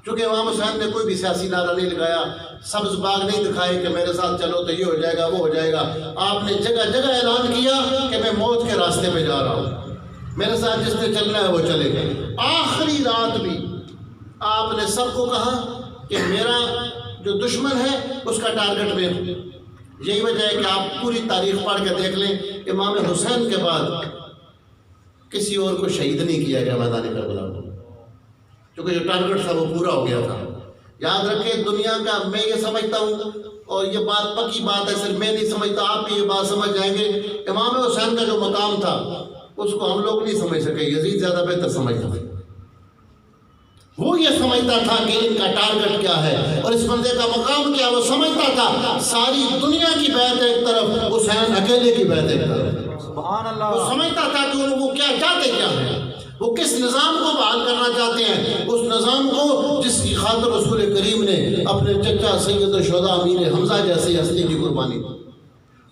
چونکہ امام حسین نے کوئی بھی سیاسی نعرہ نہیں لگایا، سبز باغ نہیں دکھائے کہ میرے ساتھ چلو تو یہ ہو جائے گا وہ ہو جائے گا۔ آپ نے جگہ جگہ اعلان کیا کہ میں موت کے راستے پہ جا رہا ہوں، میرے ساتھ جس نے چلنا ہے وہ چلے گا۔ آخری رات بھی آپ نے سب کو کہا کہ میرا جو دشمن ہے اس کا ٹارگٹ میں ہوں۔ یہی وجہ ہے کہ آپ پوری تاریخ پڑھ کے دیکھ لیں، امام حسین کے بعد کسی اور کو شہید نہیں کیا گیا میدان کربلا میں، کیونکہ جو ٹارگٹ تھا وہ پورا ہو گیا تھا۔ یاد رکھیں دنیا کا، میں یہ سمجھتا ہوں اور یہ بات پکی بات ہے، صرف میں نہیں سمجھتا، آپ بھی یہ بات سمجھ جائیں گے، امام حسین کا جو مقام تھا اس کو ہم لوگ نہیں سمجھ سکے، یزید زیادہ بہتر سمجھتا تھا۔ وہ یہ سمجھتا تھا کہ ان کا ٹارگٹ کیا ہے اور اس بندے کا مقام کیا، وہ سمجھتا تھا ساری دنیا کی بیعت ایک طرف، حسین اکیلے کی بیعت ایک طرف۔ سبحان اللہ۔ وہ سمجھتا تھا کہ وہ کیا چاہتے کیا ہیں، وہ کس نظام کو بحال کرنا چاہتے ہیں، اس نظام کو جس کی خاطر رسول کریم نے اپنے چچا سید الشہداء امیر حمزہ جیسی ہستی کی قربانی دی۔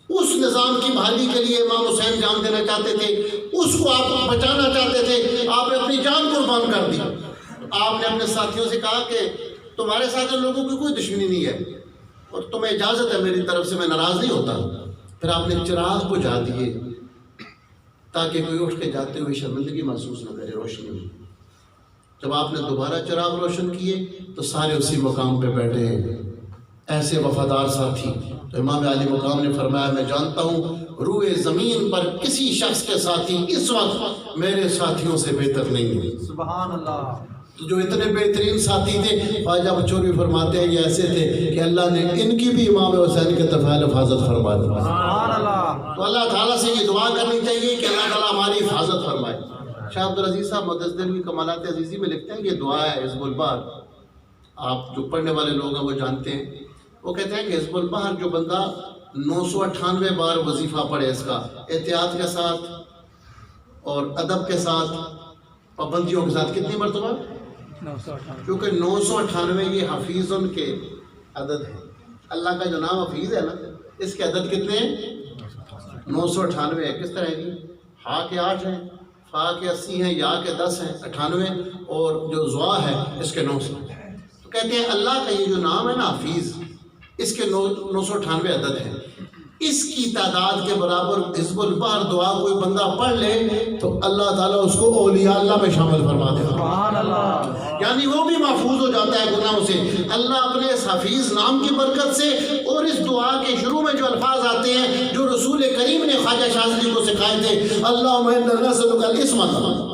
اس نظام کی بحالی کے لیے امام حسین جان دینا چاہتے تھے، اس کو آپ بچانا چاہتے تھے، آپ نے اپنی جان قربان کر دی۔ آپ نے اپنے ساتھیوں سے کہا کہ تمہارے ساتھ لوگوں کی کوئی دشمنی نہیں ہے اور تمہیں اجازت ہے میری طرف سے، میں ناراض نہیں ہوتا۔ پھر آپ نے چراغ بجھا دیے تاکہ کوئی اٹھ کے جاتے ہوئے شرمندگی محسوس نہ کرے، روشنی میں۔ جب آپ نے دوبارہ چراغ روشن کیے تو سارے اسی مقام پہ بیٹھے ہیں، ایسے وفادار ساتھی۔ تو امام علی مقام نے فرمایا میں جانتا ہوں روئے زمین پر کسی شخص کے ساتھی اس وقت میرے ساتھیوں سے بہتر نہیں ہے۔ سبحان اللہ۔ جو اتنے بہترین ساتھی تھے، خواجہ بچوری فرماتے ہیں یہ ایسے تھے کہ اللہ نے ان کی بھی امام حسین کے طرف حفاظت فرما دی۔ سبحان اللہ۔ تو اللہ تعالیٰ سے یہ دعا کرنی چاہیے کہ اللہ تعالیٰ ہماری حفاظت فرمائے۔ شاہ عبدالعزیز صاحب مدثر دہلوی کمالات عزیزی میں لکھتے ہیں یہ دعا ہے حزب البحر، آپ جو پڑھنے والے لوگ ہیں وہ جانتے ہیں۔ وہ کہتے ہیں کہ حزب البحر جو بندہ 998 بار وظیفہ پڑھے اس کا احتیاط کے ساتھ اور ادب کے ساتھ، پابندیوں کے ساتھ، کتنی مرتبہ؟ 998۔ کیونکہ 998 یہ حفیظن کے عدد ہے، اللہ کا جو نام حفیظ ہے نا اس کے عدد کتنے ہیں؟ 998 ہے۔ کس طرح ہے جی؟ ہا کے 8 ہیں، فا کے 80 ہیں، یا کے 10 ہیں، 98، اور جو زوا ہے اس کے 900۔ تو کہتے ہیں اللہ کا یہ جو نام ہے نا حفیظ، اس کے 998 عدد ہیں۔ اس کی تعداد کے برابر حزب البحر دعا کوئی بندہ پڑھ لے تو اللہ تعالیٰ اس کو اولیاء اللہ میں شامل فرما دے گا. سبحان اللہ. یعنی وہ بھی محفوظ ہو جاتا ہے گناہوں سے. اللہ اپنے اس حفیظ نام کی برکت سے اور اس دعا کے شروع میں جو الفاظ آتے ہیں جو رسول کریم نے خواجہ شاذلی کو سکھائے تھے, اللہم انا نسألک العصمۃ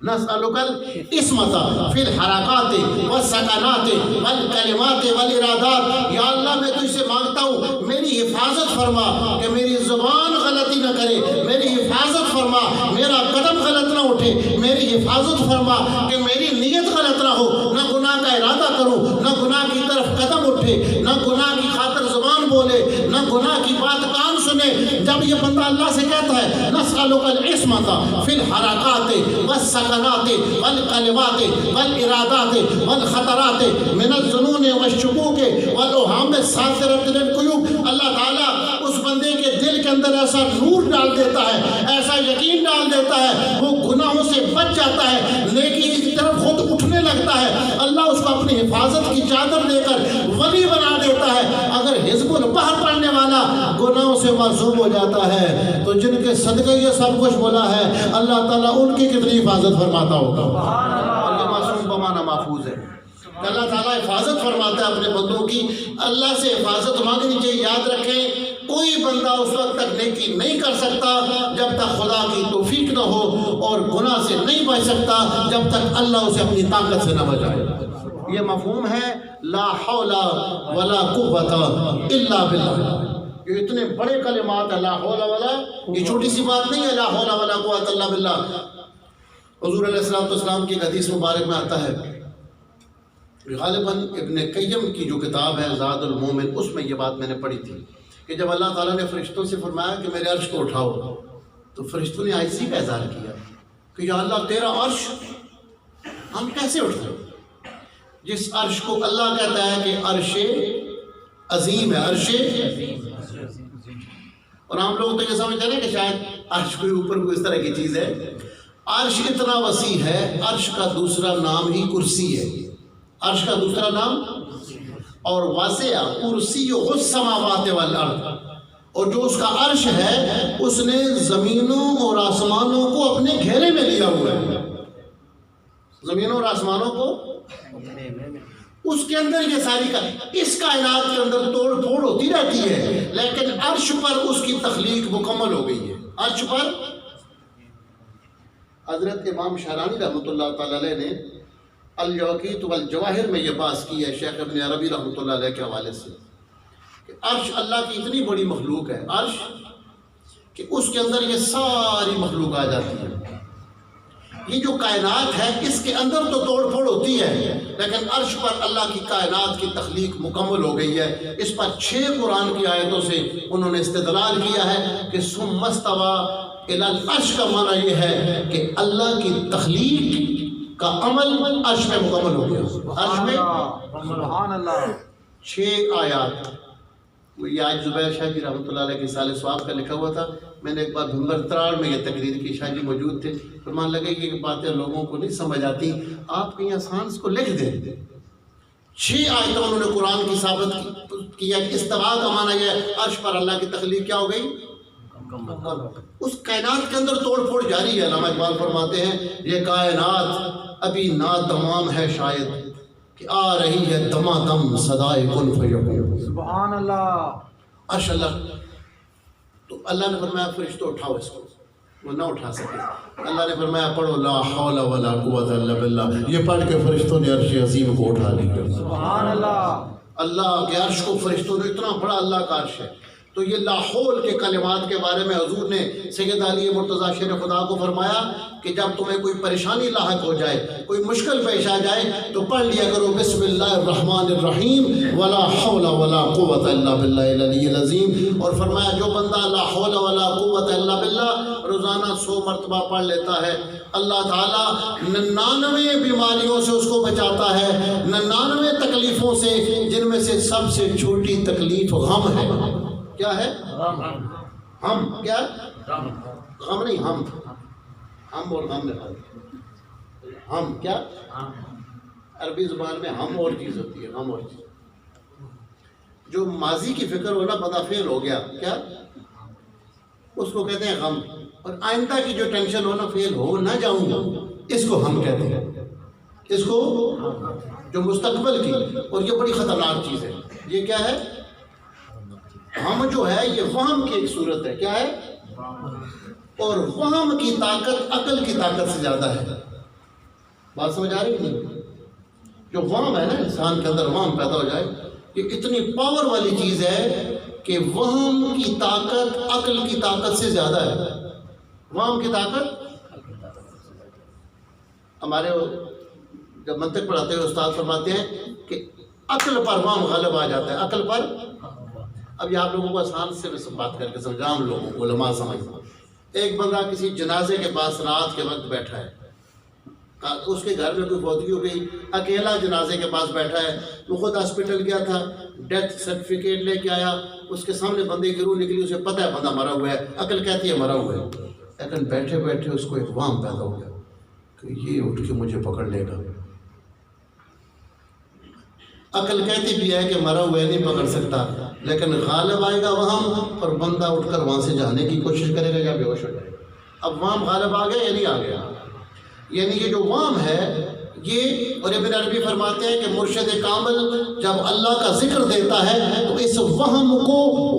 نسألک العصمۃ فی الحرکات والسکنات والکلمات والارادات. یا اللہ میں تجھ سے مانگتا ہوں میری حفاظت فرما کہ میری زبان غلطی نہ کرے, میری حفاظت فرما میرا قدم غلط نہ اٹھے, میری حفاظت فرما کہ میری نیت غلط نہ ہو, نہ گناہ کا ارادہ کروں, نہ گناہ کی طرف قدم اٹھے, نہ گناہ کی خاطر زبان بولے, نہ گناہ کی بات کان سنے. جب یہ بندہ اللہ سے کہتا ہے نسألک العصمۃ فی الحرکات والسکنات والکلمات والارادات والخطرات من الظنون والشکوک والاوہام الساطرۃ للقیوب, اللہ تعالیٰ اس بندے کے دل کے اندر ایسا نور ڈال دیتا ہے, ایسا یقین ڈال دیتا ہے, وہ گناہوں سے بچ جاتا ہے, نیکی کی طرف خود اٹھنے لگتا ہے. اللہ اس کو اپنی حفاظت کی چادر دے کر ولی بنا دیتا ہے. اگر حزب البحر پڑھنے والا گناہوں سے معصوم ہو جاتا ہے تو جن کے صدقے یہ سب کچھ بولا ہے اللہ تعالیٰ ان کی کتنی حفاظت فرماتا ہوگا. اور یہ معصوم بمانا محفوظ ہے. اللہ تعالیٰ حفاظت فرماتا ہے اپنے بندوں کی. اللہ سے حفاظت مانگنی چاہیے. یاد رکھیں کوئی بندہ اس وقت تک نیکی نہیں کر سکتا جب تک خدا کی توفیق نہ ہو, اور گناہ سے نہیں بچ سکتا جب تک اللہ اسے اپنی طاقت سے نہ بچائے. یہ مفہوم ہے لا حول ولا قوت الا باللہ. یہ اتنے بڑے کلمات ہیں لا حول ولا, یہ چھوٹی سی بات نہیں ہے لا حول ولا قوت الا باللہ. حضور علیہ السلام کی حدیث مبارک میں آتا ہے, غالباً ابن قیم کی جو کتاب ہے زاد المومن, اس میں یہ بات میں نے پڑھی تھی کہ جب اللہ تعالیٰ نے فرشتوں سے فرمایا کہ میرے عرش کو اٹھاؤ, تو فرشتوں نے عاجزی کا اظہار کیا کہ یا اللہ تیرا عرش ہم کیسے اٹھائیں, جس عرش کو اللہ کہتا ہے کہ عرش عظیم ہے, عرش. اور ہم لوگ تو یہ سمجھتے ہیں کہ شاید عرش کوئی اوپر کوئی اس طرح کی چیز ہے. عرش اتنا وسیع ہے, عرش کا دوسرا نام ہی کرسی ہے. عرش کا دوسرا نام اور واسع کرسی السماوات والارض, اور جو اس کا عرش ہے اس نے زمینوں اور آسمانوں کو اپنے گھیرے میں لیا ہوا ہے. زمینوں اور آسمانوں کو اس کے اندر یہ ساری اس کائنات کے اندر توڑ پھوڑ ہوتی رہتی ہے, لیکن عرش پر اس کی تخلیق مکمل ہو گئی ہے. عرش پر حضرت امام شارانی رحمۃ اللہ تعالی علیہ نے الیاقوت والجواہر میں یہ بات کی ہے شیخ ابن عربی رحمۃ اللہ علیہ کے حوالے سے کہ عرش اللہ کی اتنی بڑی مخلوق ہے عرش کہ اس کے اندر یہ ساری مخلوق آ جاتی ہے. یہ جو کائنات ہے اس کے اندر تو توڑ پھوڑ ہوتی ہے, لیکن عرش پر اللہ کی کائنات کی تخلیق مکمل ہو گئی ہے. اس پر 6 قرآن کی آیتوں سے انہوں نے استدلال کیا ہے کہ ثم استوى الی العرش کا معنی یہ ہے کہ اللہ کی تخلیق کا عمل عرش میں مکمل ہو گیا. عرش میں سبحان اللہ. 6 آیات. یہ آج زبیر شاہ جی رحمۃ اللہ علیہ کے سال ثواب کا لکھا ہوا تھا. میں نے ایک بار بھنگر تراڑ میں یہ تقریر کی, شاہ جی موجود تھے, فرمان لگے کہ یہ باتیں لوگوں کو نہیں سمجھ آتی, آپ کہیں آسان اس کو لکھ دیں. 6 آیتوں انہوں نے قرآن کی ثابت کیا کہ استوا کا معنی یہ ہے عرش پر اللہ کی تخلیق کیا ہو گئی, اس کائنات کے اندر توڑ پھوڑ جاری ہے. علامہ اقبال فرماتے ہیں یہ کائنات ابھی ناتمام ہے شاید کہ آ رہی ہے دمادم صدائے کن فیکون. سبحان اللہ. عرش اللہ. تو اللہ نے فرمایا فرشتوں اٹھاؤ اس کو, وہ نہ اٹھا سکے. اللہ نے فرمایا پڑھو لا حول ولا قوت الا باللہ. یہ پڑھ کے فرشتوں نے عرش عظیم کو اٹھا لیا. سبحان اللہ. اللہ کے عرش کو فرشتوں نے, اتنا بڑا اللہ کا عرش ہے. تو یہ لا حول کے کلمات کے بارے میں حضور نے سید علی مرتضیٰ شیر خدا کو فرمایا کہ جب تمہیں کوئی پریشانی لاحق ہو جائے, کوئی مشکل پیش آ جائے, تو پڑھ لیا کرو بسم اللہ الرحمن الرحیم ولا حول ولا قوت الا باللہ العلی العظیم. اور فرمایا جو بندہ لا حول ولا قوت الا باللہ روزانہ 100 مرتبہ پڑھ لیتا ہے, اللہ تعالیٰ 99 بیماریوں سے اس کو بچاتا ہے, 99 تکلیفوں سے, جن میں سے سب سے چھوٹی تکلیف غم ہے. کیا ہے؟ ہم. کیا غم نہیں, ہم اور غم میں فرق. ہم کیا عربی زبان میں ہم اور چیز ہوتی ہے, غم اور چیز. جو ماضی کی فکر ہونا بندہ فیل ہو گیا، کیا اس کو کہتے ہیں غم، اور آئندہ کی جو ٹینشن ہونا فیل ہو نہ جاؤں گا، اس کو ہم کہتے ہیں، اس کو جو مستقبل کی، اور یہ بڑی خطرناک چیز ہے۔ یہ کیا ہے؟ ہم جو ہے یہ وہم کی ایک صورت ہے، کیا ہے؟ اور وہم کی طاقت عقل کی طاقت سے زیادہ ہے۔ بات سمجھ آ رہی ہے نہیں؟ جو وہم ہے نا، انسان کے اندر وہم پیدا ہو جائے، یہ اتنی پاور والی چیز ہے کہ وہم کی طاقت عقل کی طاقت سے زیادہ ہے۔ وہم کی طاقت، ہمارے جب منطق پڑھاتے ہیں استاد فرماتے ہیں کہ عقل پر وہم غالب آ جاتا ہے، عقل پر۔ اب یہ آپ لوگوں کو آسان سے بات کر کے سمجھا، ہم لوگوں کو علماء سمجھنا۔ ایک بندہ کسی جنازے کے پاس رات کے وقت بیٹھا ہے، اس کے گھر میں کوئی فوتگی ہو گئی، اکیلا جنازے کے پاس بیٹھا ہے، وہ خود ہاسپٹل گیا تھا، ڈیتھ سرٹیفکیٹ لے کے آیا، اس کے سامنے بندے کی روح نکلی، اسے پتہ ہے بندہ مرا ہوا ہے، عقل کہتی ہے مرا ہوا ہے، لیکن بیٹھے بیٹھے اس کو ایک وہم پیدا ہو گیا کہ یہ اٹھ کے مجھے پکڑ لے گا۔ عقل کہتی بھی ہے کہ مرا ہوا ہے نہیں پکڑ سکتا، لیکن غالب آئے گا وہم، اور بندہ اٹھ کر وہاں سے جانے کی کوشش کرے گا یا بے ہوش ہو جائے گا۔ اب وہم غالب آ گیا یا نہیں آ گیا؟ یعنی یہ جو وہم ہے یہ، اور ابن عربی فرماتے ہیں کہ مرشد کامل جب اللہ کا ذکر دیتا ہے تو اس وہم کو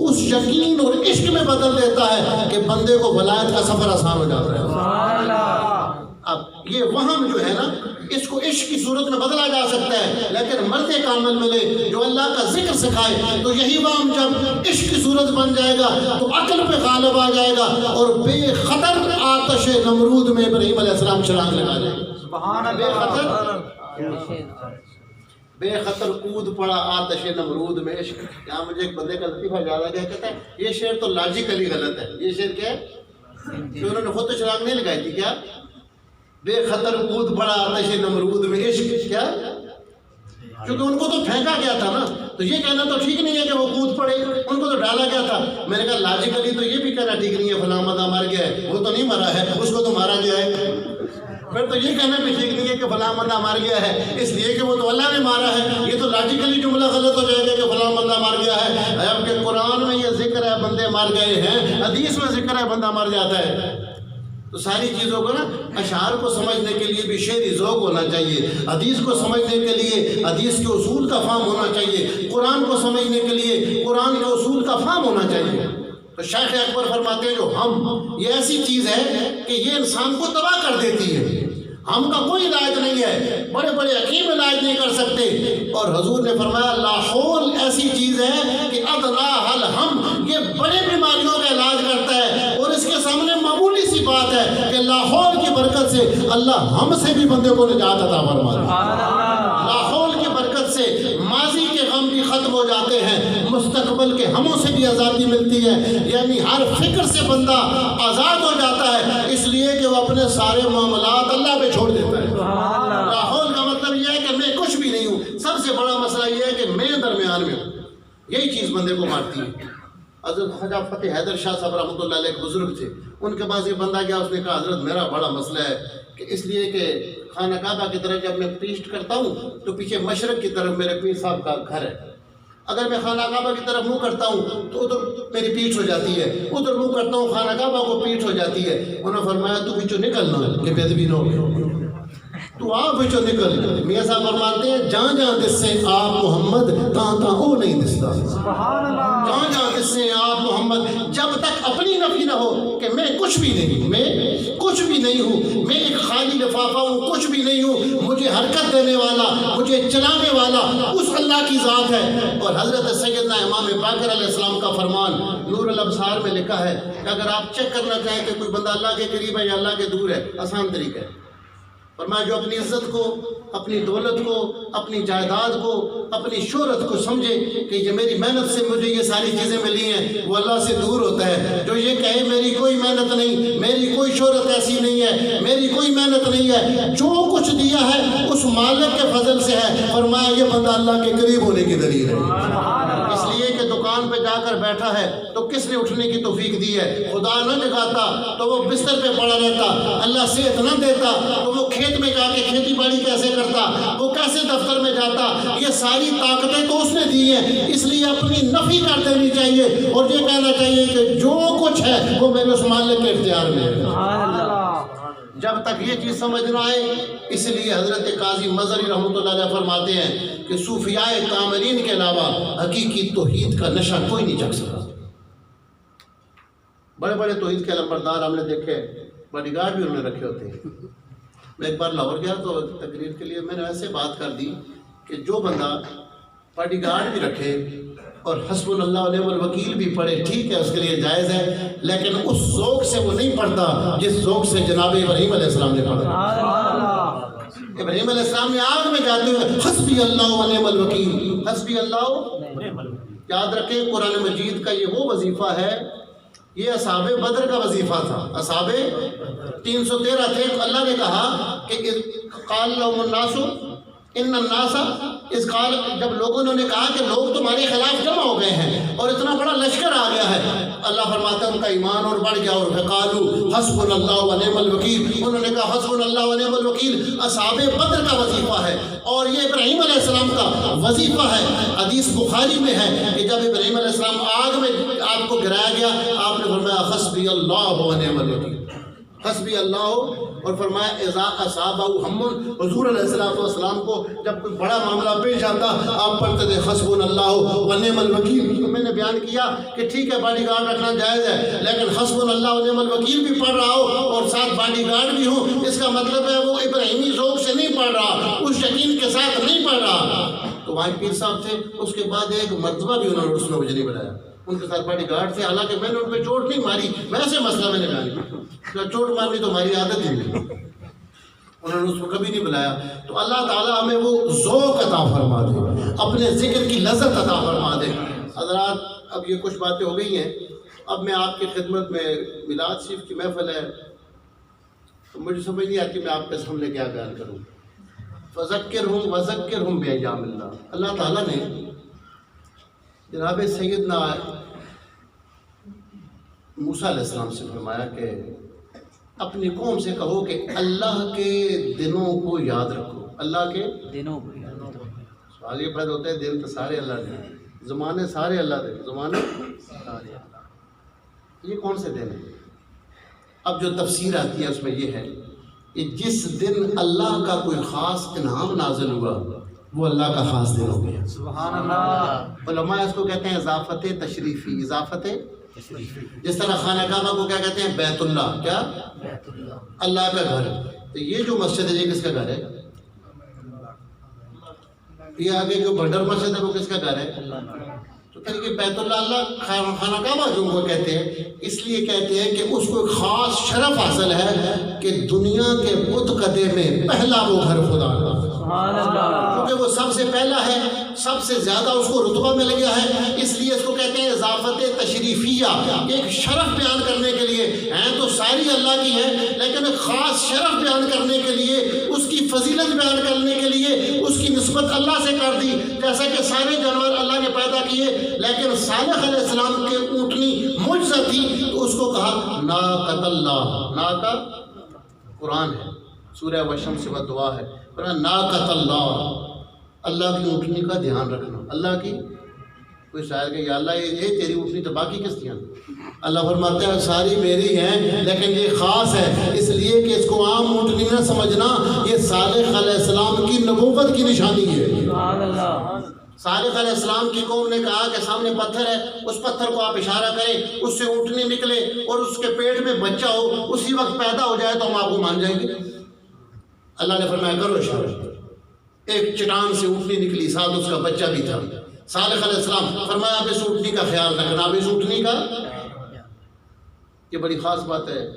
اس یقین اور عشق میں بدل دیتا ہے کہ بندے کو ولایت کا سفر آسان ہو جاتا ہے۔ سبحان اللہ۔ اب یہ وہم جو ہے نا، اس کو عشق کی صورت میں بدلا جا سکتا ہے، لیکن مرد کامل ملے جو اللہ کا ذکر سکھائے تو یہی وہم جب عشق کی صورت بن جائے گا تو عقل پہ غالب آ جائے گا، اور بے خطر آتش نمرود میں ابراہیم علیہ السلام چھلانگ لگا جائے گا۔ سبحان بے خطر، اللہ۔ بے خطر کود پڑا آتش نمرود میں عشق۔ یہاں مجھے ایک بندے کا لطیفہ یاد آ گیا، کہتا ہے یہ شعر تو لاجیکلی غلط ہے۔ یہ شعر کیا ہے کہ انہوں نے خود تو چھلانگ نہیں لگائی تھی، کیا بے خطر کود پڑا آتش نمرود میں عشق، کیا کیونکہ ان کو تو پھینکا گیا تھا نا، تو یہ کہنا تو ٹھیک نہیں ہے کہ وہ کود پڑے، ان کو تو ڈالا گیا تھا۔ میں نے کہا لاجیکلی تو یہ بھی کہنا ٹھیک نہیں ہے فلاں بندہ مر گیا ہے، وہ تو نہیں مرا ہے، اس کو تو مارا گیا ہے۔ پھر تو یہ کہنا بھی ٹھیک نہیں ہے کہ فلاں بندہ مر گیا ہے اس لیے کہ وہ تو اللہ نے مارا ہے، یہ تو لاجیکلی جملہ غلط ہو جائے گا کہ فلاں بندہ مر گیا ہے۔ جبکہ قرآن میں یہ ذکر ہے بندے مر گئے ہیں، حدیث میں ذکر ہے بندہ مر جاتا ہے۔ تو ساری چیزوں کو نا، اشعار کو سمجھنے کے لیے بھی شعری ذوق ہونا چاہیے، حدیث کو سمجھنے کے لیے حدیث کے اصول کا فہم ہونا چاہیے، قرآن کو سمجھنے کے لیے قرآن کے اصول کا فہم ہونا چاہیے۔ تو شیخ اکبر فرماتے ہیں جو ہم، یہ ایسی چیز ہے کہ یہ انسان کو تباہ کر دیتی ہے۔ ہم کا کوئی علاج نہیں ہے، بڑے بڑے حکیم علاج نہیں کر سکتے، اور حضور نے فرمایا لاحول ایسی چیز ہے کہ ادنا حل ہم، یہ بڑے بیماریوں کا علاج کرتا ہے، اور اس کے سامنے معمولی سی بات ہے کہ لاحول کی برکت سے اللہ ہم سے بھی بندے کو نجات عطا فرماتا ہے۔ لاحول کی برکت سے ماضی کے غم بھی ختم ہو جاتے ہیں، مستقبل کے ہموں سے بھی آزادی ملتی ہے، یعنی ہر فکر سے بندہ آزاد ہو جاتا ہے، اس لیے کہ وہ اپنے سارے معاملات اللہ پہ چھوڑ دیتا ہے۔ لاحول کا مطلب یہ ہے کہ میں کچھ بھی نہیں ہوں، سب سے بڑا مسئلہ یہ ہے کہ میں درمیان میں ہوں، یہی چیز بندے کو مارتی ہے۔ حضرت خواجہ فتح حیدر شاہ صاحب رحمۃ اللہ علیہ ایک بزرگ تھے، ان کے پاس ایک بندہ گیا، اس نے کہا حضرت میرا بڑا مسئلہ ہے کہ اس لیے کہ خانہ کعبہ کی طرف جب میں پیشٹ کرتا ہوں تو پیچھے مشرق کی طرف میرے پیر صاحب کا گھر ہے، اگر میں خانہ کعبہ کی طرف منہ کرتا ہوں تو ادھر میری پیٹھ ہو جاتی ہے، ادھر منہ کرتا ہوں خانہ کعبہ کو پیٹھ ہو جاتی ہے۔ انہوں نے فرمایا تو پیچھو نکلنا کہ بے ادبی نہ ہو، تو آپ پیچھو نکل۔ میاں صاحب فرماتے ہیں جہاں جہاں دس سے آپ محمد تاں تاں او نہیں دستا۔ سبحان اللہ۔ جہاں جہاں دس سے آپ محمد، جب تک اپنی نفی نہ ہو کہ میں کچھ بھی نہیں ہوں، میں کچھ بھی نہیں ہوں، میں ایک خالی لفافہ ہوں، کچھ بھی نہیں ہوں، مجھے حرکت دینے والا، مجھے چلانے والا اس اللہ کی ذات ہے۔ اور حضرت سیدنا امام باقر علیہ السلام کا فرمان نور الابصار میں لکھا ہے کہ اگر آپ چیک کرنا چاہیں کہ کوئی بندہ اللہ کے قریب ہے یا اللہ کے دور ہے، آسان طریقہ ہے، فرمایا جو اپنی عزت کو، اپنی دولت کو، اپنی جائیداد کو، اپنی شہرت کو سمجھے کہ یہ میری محنت سے مجھے یہ ساری چیزیں ملی ہیں، وہ اللہ سے دور ہوتا ہے۔ جو یہ کہے میری کوئی محنت نہیں، میری کوئی شہرت ایسی نہیں ہے، میری کوئی محنت نہیں ہے، جو کچھ دیا ہے اس مالک کے فضل سے ہے، فرمایا یہ بندہ اللہ کے قریب ہونے کی دلیل ہے۔ اس لیے کہ دکان مکان پہ جا کر بیٹھا ہے تو کس نے اٹھنے کی توفیق دی ہے؟ خدا نہ جگاتا تو وہ بستر پہ پڑا رہتا، اللہ صحت نہ دیتا تو وہ کھیت میں جا کے کھیتی باڑی کیسے کرتا، وہ کیسے دفتر میں جاتا؟ یہ ساری طاقتیں تو اس نے دی ہیں، اس لیے اپنی نفی کر دینی چاہیے اور یہ کہنا چاہیے کہ جو کچھ ہے وہ میرے اس مالک کے اختیار میں ہے۔ جب تک یہ چیز سمجھ نہ آئے، اس لیے حضرت قاضی مظہری رحمۃ اللہ علیہ فرماتے ہیں کہ صوفیاء کاملین کے علاوہ حقیقی توحید کا نشہ کوئی نہیں چکھ سکتا۔ بڑے بڑے توحید کے لمبردار ہم نے دیکھے، باڈی گارڈ بھی انہوں نے رکھے ہوتے ہیں۔ میں ایک بار لاہور گیا تو تقریر کے لیے میں نے ایسے بات کر دی کہ جو بندہ باڈی گارڈ بھی رکھے اور حسبنا اللہ ونعم الوکیل بھی پڑھے، ٹھیک ہے، اس کے لیے جائز ہے، لیکن اس ذوق سے وہ نہیں پڑھتا جس ذوق سے جناب ابراہیم علیہ السلام نے پڑھا۔ ابراہیم علیہ السلام نے آگ میں جاتے ہوئے حسبی اللہ ونعم الوکیل، حسبی اللہ۔ یاد رکھیں قرآن مجید کا یہ وہ وظیفہ ہے، یہ اصحاب بدر کا وظیفہ تھا۔ اصحاب 313 تھے، اللہ نے کہا کہ قال لهم الناس ان الناس، اس قال، جب لوگوں نے کہا کہ لوگ تمہارے خلاف جمع ہو گئے ہیں اور اتنا بڑا لشکر آ گیا ہے، اللہ فرماتا ہے ان کا ایمان اور بڑھ گیا، اور قالوا حسبنا اللہ ونعم الوکیل، انہوں نے کہا حسبنا اللہ ونعم الوکیل۔ اصحاب بدر کا وظیفہ ہے اور یہ ابراہیم علیہ السلام کا وظیفہ ہے۔ حدیث بخاری میں ہے کہ جب ابراہیم علیہ السلام آگ میں آپ کو گرایا گیا، آپ نے فرمایا حسبی اللہ ونعم الوکیل، حسبی اللہ، اور فرمایا اذا اصابہ ہم، حضور علیہ السلام کو جب کوئی بڑا معاملہ پیش آتا آپ پڑھتے تھے حسبنا اللہ ونعم الوکیل۔ میں نے بیان کیا کہ ٹھیک ہے باڈی گارڈ رکھنا جائز ہے، لیکن حسبنا اللہ ونعم الوکیل بھی پڑھ رہا ہو اور ساتھ باڈی گارڈ بھی ہو، اس کا مطلب ہے وہ ابراہیمی ذوق سے نہیں پڑھ رہا، اس یقین کے ساتھ نہیں پڑھ رہا۔ تو وہاں پیر صاحب تھے، اس کے بعد ایک مرتبہ بھی انہوں نے اس میں مجھے نہیں بنایا، ان کے ساتھ باڈی گارڈ تھے، حالانکہ میں نے ان پہ چوٹ نہیں ماری، ویسے مسئلہ میں نے بیان کیا، چوٹ مارنی تو ہماری عادت ہی نہیں، انہوں نے اس کو کبھی نہیں بلایا۔ تو اللہ تعالیٰ ہمیں وہ ذوق عطا فرما دے، اپنے ذکر کی لذت عطا فرما دے۔ حضرات اب یہ کچھ باتیں ہو گئی ہیں، اب میں آپ کی خدمت میں میلاد شریف کی محفل ہے تو مجھے سمجھ نہیں آتی میں آپ کے سامنے کیا بیان کروں۔ فذکرہم وذکرہم بایام اللہ، اللہ تعالیٰ نے جناب سیدنا موسیٰ علیہ السلام سے فرمایا کہ اپنی قوم سے کہو کہ اللہ کے دنوں کو یاد رکھو، اللہ کے دنوں کو یاد رکھو۔ سوال یہ پیدا ہوتا ہے دن تو سارے اللہ نے، زمانے سارے اللہ دے، زمانے سارے اللہ، یہ کون سے دن ہیں؟ اب جو تفسیر آتی ہے اس میں یہ ہے کہ جس دن اللہ کا کوئی خاص انعام نازل ہوا وہ اللہ کا خاص دن ہو گیا۔ سبحان اللہ۔ علماء اس کو کہتے ہیں اضافت تشریفی، اضافت، جس طرح خانہ کعبہ کو کیا کہتے ہیں؟ بیت اللہ، کیا؟ اللہ کا گھر۔ تو یہ جو مسجد ہے یہ کس کا گھر ہے؟ یہ آگے جو بھنڈر مسجد ہے وہ کس کا گھر ہے؟ تو پھر یہ بیت اللہ، اللہ خانہ کعبہ جو کو کہتے ہیں، اس لیے کہتے ہیں کہ اس کو ایک خاص شرف حاصل ہے کہ دنیا کے بت قدے میں پہلا وہ گھر خدا کا، کیونکہ وہ سب سے پہلا ہے، سب سے زیادہ اس کو رتبہ مل گیا ہے، اس لیے اس کو کہتے ہیں اضافت تشریفیہ، ایک شرف بیان کرنے کے لیے، ہیں تو ساری اللہ کی ہے لیکن ایک خاص شرف بیان کرنے کے لیے، اس کی فضیلت بیان کرنے کے لیے اس کی نسبت اللہ سے کر دی۔ جیسا کہ سارے جانور اللہ نے پیدا کیے لیکن صالح علیہ السلام کے اونٹنی معجزہ تھی تو اس کو کہا ناقۃ اللہ، ناقہ قرآن ہے، سورہ والشمس والضحیٰ ہے، ناقۃ اللہ، اللہ کی اونٹنی کا دھیان رکھنا۔ اللہ کی، کوئی شاعر کہ یا اللہ یہ تیری اونٹنی تو باقی کس دھیان؟ اللہ فرماتے ہیں ساری میری ہیں لیکن یہ خاص ہے، اس لیے کہ اس کو عام اونٹنی نہ سمجھنا، یہ صالح علیہ السلام کی نبوت کی نشانی ہے۔ صالح علیہ السلام کی قوم نے کہا کہ سامنے پتھر ہے، اس پتھر کو آپ اشارہ کریں، اس سے اونٹنی نکلے اور اس کے پیٹ میں بچہ ہو، اسی وقت پیدا ہو جائے تو ہم آپ کو مان جائیں گے۔ اللہ نے فرمایا کرو اشارہ، ایک چٹان سے اونٹنی نکلی، ساتھ اس کا بچہ بھی تھا۔ صالح علیہ السلام فرمایا آپ اس اونٹنی کا خیال رکھنا، آپ اس اونٹنی کا، یہ بڑی خاص بات ہے۔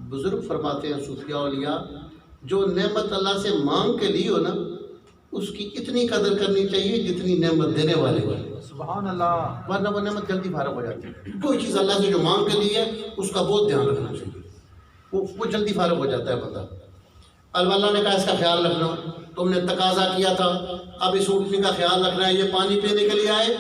بزرگ فرماتے ہیں صوفیاء اولیاء، جو نعمت اللہ سے مانگ کے لی ہو نا اس کی اتنی قدر کرنی چاہیے جتنی نعمت دینے والے کو، سبحان اللہ، ورنہ وہ نعمت جلدی فارغ ہو جاتی ہے۔ کوئی چیز اللہ سے جو مانگ کے لی ہے اس کا بہت دھیان رکھنا چاہیے، وہ جلدی فارغ ہو جاتا ہے بندہ۔ اللہ نے کہا اس کا خیال رکھنا، تم نے تقاضا کیا تھا، اب اس اونٹنی کا خیال رکھنا ہے، یہ پانی پینے کے لیے آئے،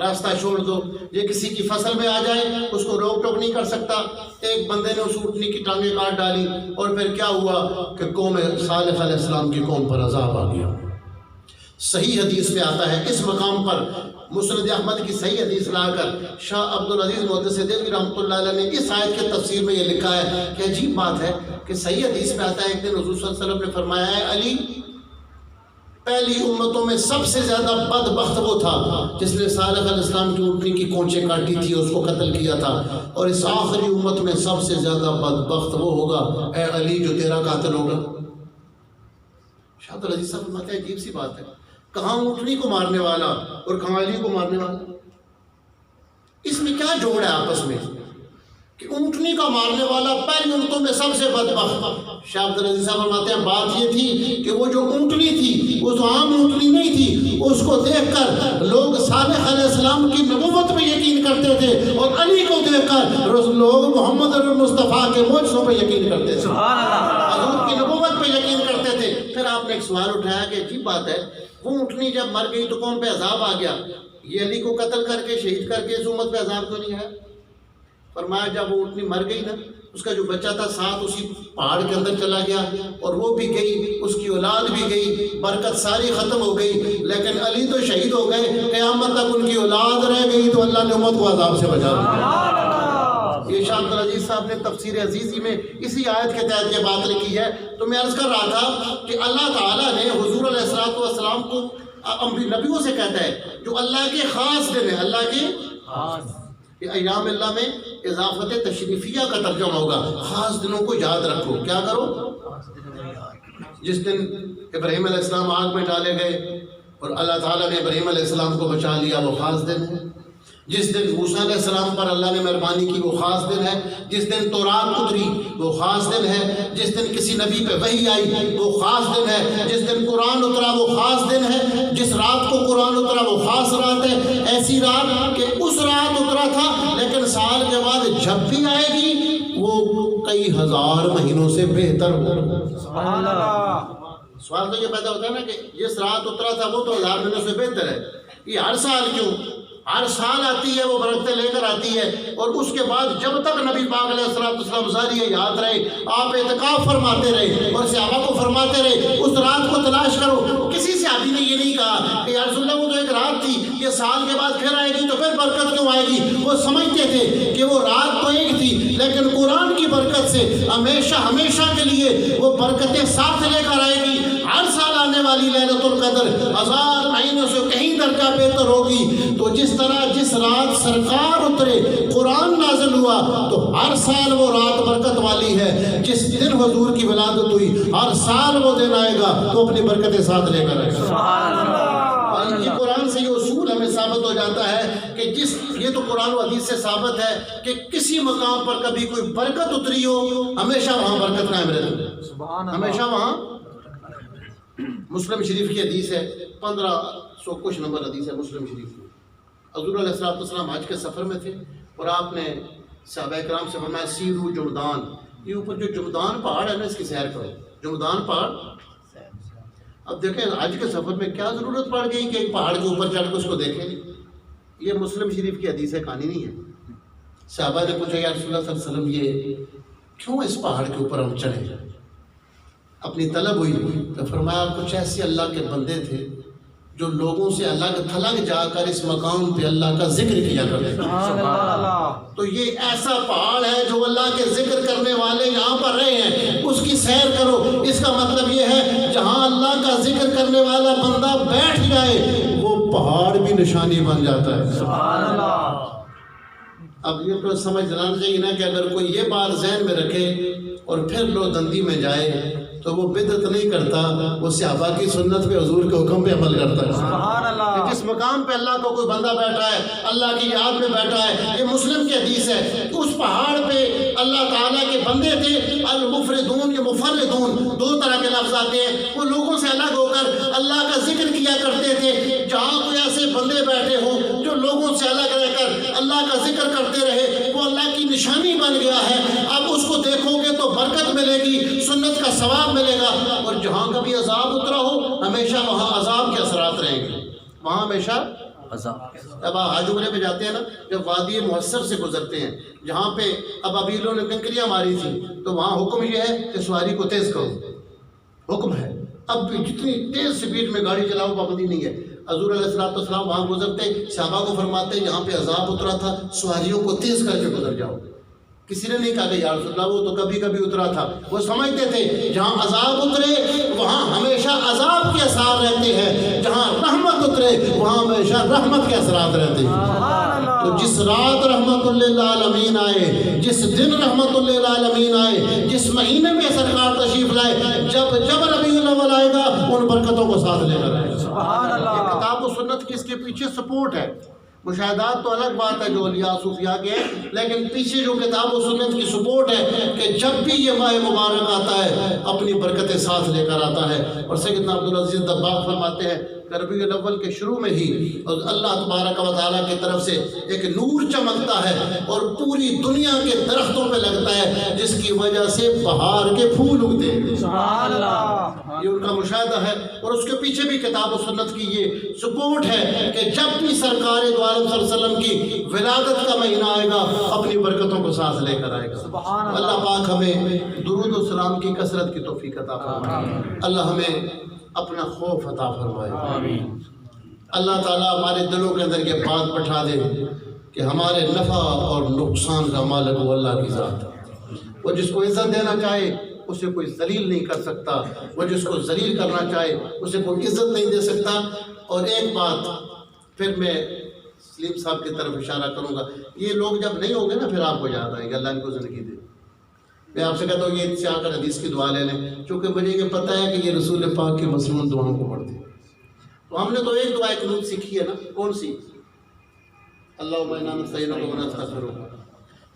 راستہ چھوڑ دو. یہ کسی کی فصل میں آ جائے اس کو روک ٹوک نہیں کر سکتا. ایک بندے نے اس اونٹنی کی ٹانگیں کاٹ ڈالی اور پھر کیا ہوا کہ قوم صالح علیہ السلام کی قوم پر عذاب آ گیا. صحیح حدیث میں آتا ہے اس مقام پر مسند احمد کی صحیح حدیث لا کر شاہ عبدالعزیز محدث دہلوی رحمۃ اللہ علیہ نے اس آیت کے تفسیر میں یہ لکھا ہے کہ عجیب بات ہے کہ صحیح حدیث میں آتا ہے ایک دن حضور صلی اللہ علیہ وسلم نے فرمایا ہے علی پہلی امتوں میں سب سے زیادہ بدبخت وہ تھا جس نے صالح علیہ السلام کی اونٹنی کی کونچیں کاٹی تھی اس کو قتل کیا تھا, اور اس آخری امت میں سب سے زیادہ بدبخت وہ ہوگا اے علی جو تیرا قاتل ہوگا. شاہ عبدالعزیز صاحب فرماتے ہیں عجیب سی بات ہے, کہاں اونٹنی کو مارنے والا اور کہاں علی کو مارنے والا, اس میں کیا جوڑ ہے آپس میں کہ اونٹنی کا مارنے والا پہلی امتوں میں سب سے بدبخت. شاہ عبدالعزیز صاحب فرماتے ہیں بات یہ تھی کہ وہ جو اونٹنی تھی وہ تو عام اونٹنی نہیں تھی, اس کو دیکھ کر لوگ صالح علیہ السلام کی نبوت پہ یقین کرتے تھے اور علی کو دیکھ کر لوگ محمد مصطفیٰ کے معجزوں پہ یقین کرتے تھے, حضور کی نبوت پہ یقین کرتے تھے. پھر آپ نے ایک سوال اٹھایا کہ عجیب بات ہے وہ اونٹنی جب مر گئی تو قوم پہ عذاب آ گیا, یہ علی کو قتل کر کے شہید کر کے اس امت پہ عذاب تو نہیں ہے. فرمایا جب وہ اونٹنی مر گئی نا اس کا جو بچہ تھا ساتھ اسی پہاڑ کے اندر چلا گیا اور وہ بھی گئی, اس کی اولاد بھی گئی, برکت ساری ختم ہو گئی, لیکن علی تو شہید ہو گئے, قیامت تک ان کی اولاد رہ گئی تو اللہ نے امت کو عذاب سے بچا دیا. یہ شاہ عبدالعزیز صاحب نے تفسیر عزیزی میں اسی آیت کے تحت یہ بات لکھی ہے. تو میں عرض کر رہا تھا کہ اللہ تعالیٰ نے حضور علیہ السلام کو نبیوں سے کہتا ہے جو اللہ کے خاص دن ہے, اللہ کے خاص ایام اللہ میں اضافت تشریفیہ کا ترجمہ ہوگا, خاص دنوں کو یاد رکھو. کیا کرو؟ جس دن ابراہیم علیہ السلام آگ میں ڈالے گئے اور اللہ تعالیٰ نے ابراہیم علیہ السلام کو بچا لیا وہ خاص دن ہے. جس دن موسیٰ علیہ السلام پر اللہ نے مہربانی کی وہ خاص دن ہے. جس دن تورات اتری وہ خاص دن ہے. جس دن کسی نبی پہ وحی آئی وہ خاص دن ہے. جس دن قرآن اترا وہ خاص دن ہے. جس رات کو قرآن اترا وہ خاص رات ہے. ایسی رات کہ اس رات اترا تھا لیکن سال کے بعد جب بھی آئے گی وہ کئی ہزار مہینوں سے بہتر ہو. سبحان اللہ. سوال تو یہ پیدا ہوتا ہے نا کہ جس رات اترا تھا وہ تو ہزار مہینوں سے بہتر ہے. یہ ہر سال کیوں؟ ہر سال آتی ہے وہ برکتیں لے کر آتی ہے, اور اس کے بعد جب تک نبی پاک علیہ السلام ظاہر حیات رہے آپ اعتکاف فرماتے رہے اور صحابہ کو فرماتے رہے اس رات کو تلاش کرو. کسی صحابی نے یہ نہیں کہا کہ یا رسول اللہ وہ تو ایک رات تھی, یہ سال کے بعد پھر آئے گی تو پھر برکت کیوں آئے گی. وہ سمجھتے تھے کہ وہ رات تو ایک تھی لیکن قرآن کی برکت سے ہمیشہ ہمیشہ کے لیے وہ برکتیں ساتھ لے کر آئے گی. ہر سال آنے والی لیلۃ القدر ہزار مہینوں سے کہیں درجہ بہتر ہوگی. تو جس طرح جس رات سرکار اترے قرآن نازل ہوا تو ہر سال وہ رات برکت والی ہے. جس دن حضور کی ولادت ہوئی ہر سال وہ دن آئے گا تو اپنی برکتیں ساتھ لے کر آئے گا. یہ قرآن سے یہ اصول ہمیں ثابت ہو جاتا ہے کہ یہ تو قرآن و حدیث سے ثابت ہے کہ کسی مقام پر کبھی کوئی برکت اتری ہو ہمیشہ وہاں برکت قائم رہتی, ہمیشہ وہاں. مسلم شریف کی حدیث ہے 1500 کچھ نمبر حدیث ہے مسلم شریف کی. حضور علیہ السلام حج کے سفر میں تھے اور آپ نے صحابہ کرام سے فرمایا سیرو جمدان, یہ اوپر جو جمدان پہاڑ ہے نا اس کی سیر کرو. جمدان پہاڑ, اب دیکھیں حج کے سفر میں کیا ضرورت پڑ گئی کہ ایک پہاڑ کے اوپر چڑھ کے اس کو دیکھیں. یہ مسلم شریف کی حدیث ہے, کہانی نہیں ہے. صحابہ نے پوچھا یا رسول اللہ صلی اللہ علیہ وسلم یہ کیوں اس پہاڑ کے اوپر ہم چڑھیں؟ اپنی طلب ہوئی تو فرمایا کچھ ایسے اللہ کے بندے تھے جو لوگوں سے الگ تھلگ جا کر اس مقام پہ اللہ کا ذکر کیا کرتے تھے. تو یہ ایسا پہاڑ ہے جو اللہ کے ذکر کرنے والے یہاں پر رہے ہیں, اس کی سیر کرو. اس کا مطلب یہ ہے جہاں اللہ کا ذکر کرنے والا بندہ بیٹھ جائے وہ پہاڑ بھی نشانی بن جاتا ہے. سبحان اللہ. اب یہ تو سمجھ جانا چاہیے نا کہ اگر کوئی یہ بات ذہن میں رکھے اور پھر لو دندی میں جائے تو وہ بدعت نہیں کرتا, وہ صحابہ کی سنت پہ حضور کے حکم پہ عمل کرتا ہے. سبحان اللہ. جس مقام پہ اللہ کا کوئی بندہ بیٹھا ہے, اللہ کی یاد میں بیٹھا ہے, یہ مسلم کی حدیث ہے کہ اس پہاڑ پہ اللہ تعالیٰ کے بندے تھے. المفردون یا مفردون دو طرح کے لفظ آتے ہیں. وہ لوگوں سے الگ ہو کر اللہ کا ذکر کیا کرتے تھے. جہاں کوئی ایسے بندے بیٹھے ہوں جو لوگوں سے الگ رہ کر اللہ کا ذکر کرتے رہے وہ اللہ کی نشانی بن گیا ہے. اب اس کو دیکھو گے تو برکت ملے گی, سنت کا ثواب ملے گا. اور جہاں کبھی عذاب اترا ہو ہمیشہ وہاں عذاب کے اثرات رہیں گے, وہاں ہمیشہ عذاب اب آپ حج عمرے پہ جاتے ہیں نا، جب وادی محصر سے گزرتے ہیں جہاں پہ اب ابیلوں نے کنکریاں ماری تھی، تو وہاں حکم یہ ہے کہ سواری کو تیز کرو، حکم ہے۔ اب جتنی تیز سپیڈ میں گاڑی چلاؤ پابندی نہیں ہے۔ حضور علیہ السلام وہاں گزرتے، صحابہ کو فرماتے یہاں پہ عذاب اترا تھا، سواریوں کو تیز کر کے گزر جاؤ۔ کسی نے نہیں کہا کہ یا رسول اللہ وہ تو کبھی کبھی اترا تھا، وہ سمجھتے تھے جہاں عذاب اترے وہاں ہمیشہ عذاب کے اثار رہتے ہیں، جہاں رحمت اترے وہاں ہمیشہ رحمت کے اثرات رہتے ہیں۔ تو جس رات رحمت للعالمین آئے، جس دن رحمت للعالمین آئے، جس مہینے میں سرکار تشریف لائے، جب ربیع الاول آئے گا ان برکتوں کو ساتھ لے کر آئے گا۔ سبحان اللہ۔ یہ کتاب و سنت کی اس کے پیچھے سپورٹ ہے۔ مشاہدات تو الگ بات ہے جو اولیاء صوفیاء کے ہیں، لیکن پیچھے جو کتاب و سنت کی سپورٹ ہے کہ جب بھی یہ ماہ مبارک آتا ہے اپنی برکتیں ساتھ لے کر آتا ہے۔ اور سیدنا عبدالعزیز دباغ فرماتے ہیں کہ ربیع الاول کے شروع میں ہی اللہ تبارک و تعالیٰ کی طرف سے ایک نور چمکتا ہے اور پوری دنیا کے درختوں پہ لگتا ہے، جس کی وجہ سے بہار کے پھول اگتے ہیں۔ سبحان اللہ۔ یہ ان کا مشاہدہ ہے، اور اس کے پیچھے بھی کتاب و سنت کی یہ سپورٹ ہے کہ جب بھی سرکار دو عالم صلی اللہ علیہ وسلم کی ولادت کا مہینہ آئے گا اپنی برکتوں کو ساتھ لے کر آئے گا۔ سبحان اللہ۔ اللہ پاک ہمیں درود و سلام کی کثرت کی توفیق عطا فرمائے، اللہ ہمیں اپنا خوف عطا فرمائے، آمین۔ اللہ تعالیٰ ہمارے دلوں کے اندر یہ بات بٹھا دے کہ ہمارے نفع اور نقصان کا مالک وہ اللہ کی ذات ہے۔ وہ جس کو عزت دینا چاہے اسے کوئی ذلیل نہیں کر سکتا، وہ جس کو ذلیل کرنا چاہے اسے کوئی عزت نہیں دے سکتا۔ اور ایک بات پھر میں سلیم صاحب کی طرف اشارہ کروں گا، یہ لوگ جب نہیں ہوں گے نا پھر آپ کو یاد آئیں گے، اللہ ان کو زندگی دے۔ میں آپ سے کہتا ہوں یہ سے آ کر حدیث کی دعا لے لیں، چونکہ مجھے یہ پتہ ہے کہ یہ رسول پاک کی مصنون دعاؤں کو پڑھتے ہیں۔ تو ہم نے تو ایک دعا قنوت سیکھی ہے نا، کون سی؟ اللہم انا نستعینک و نستغفرک۔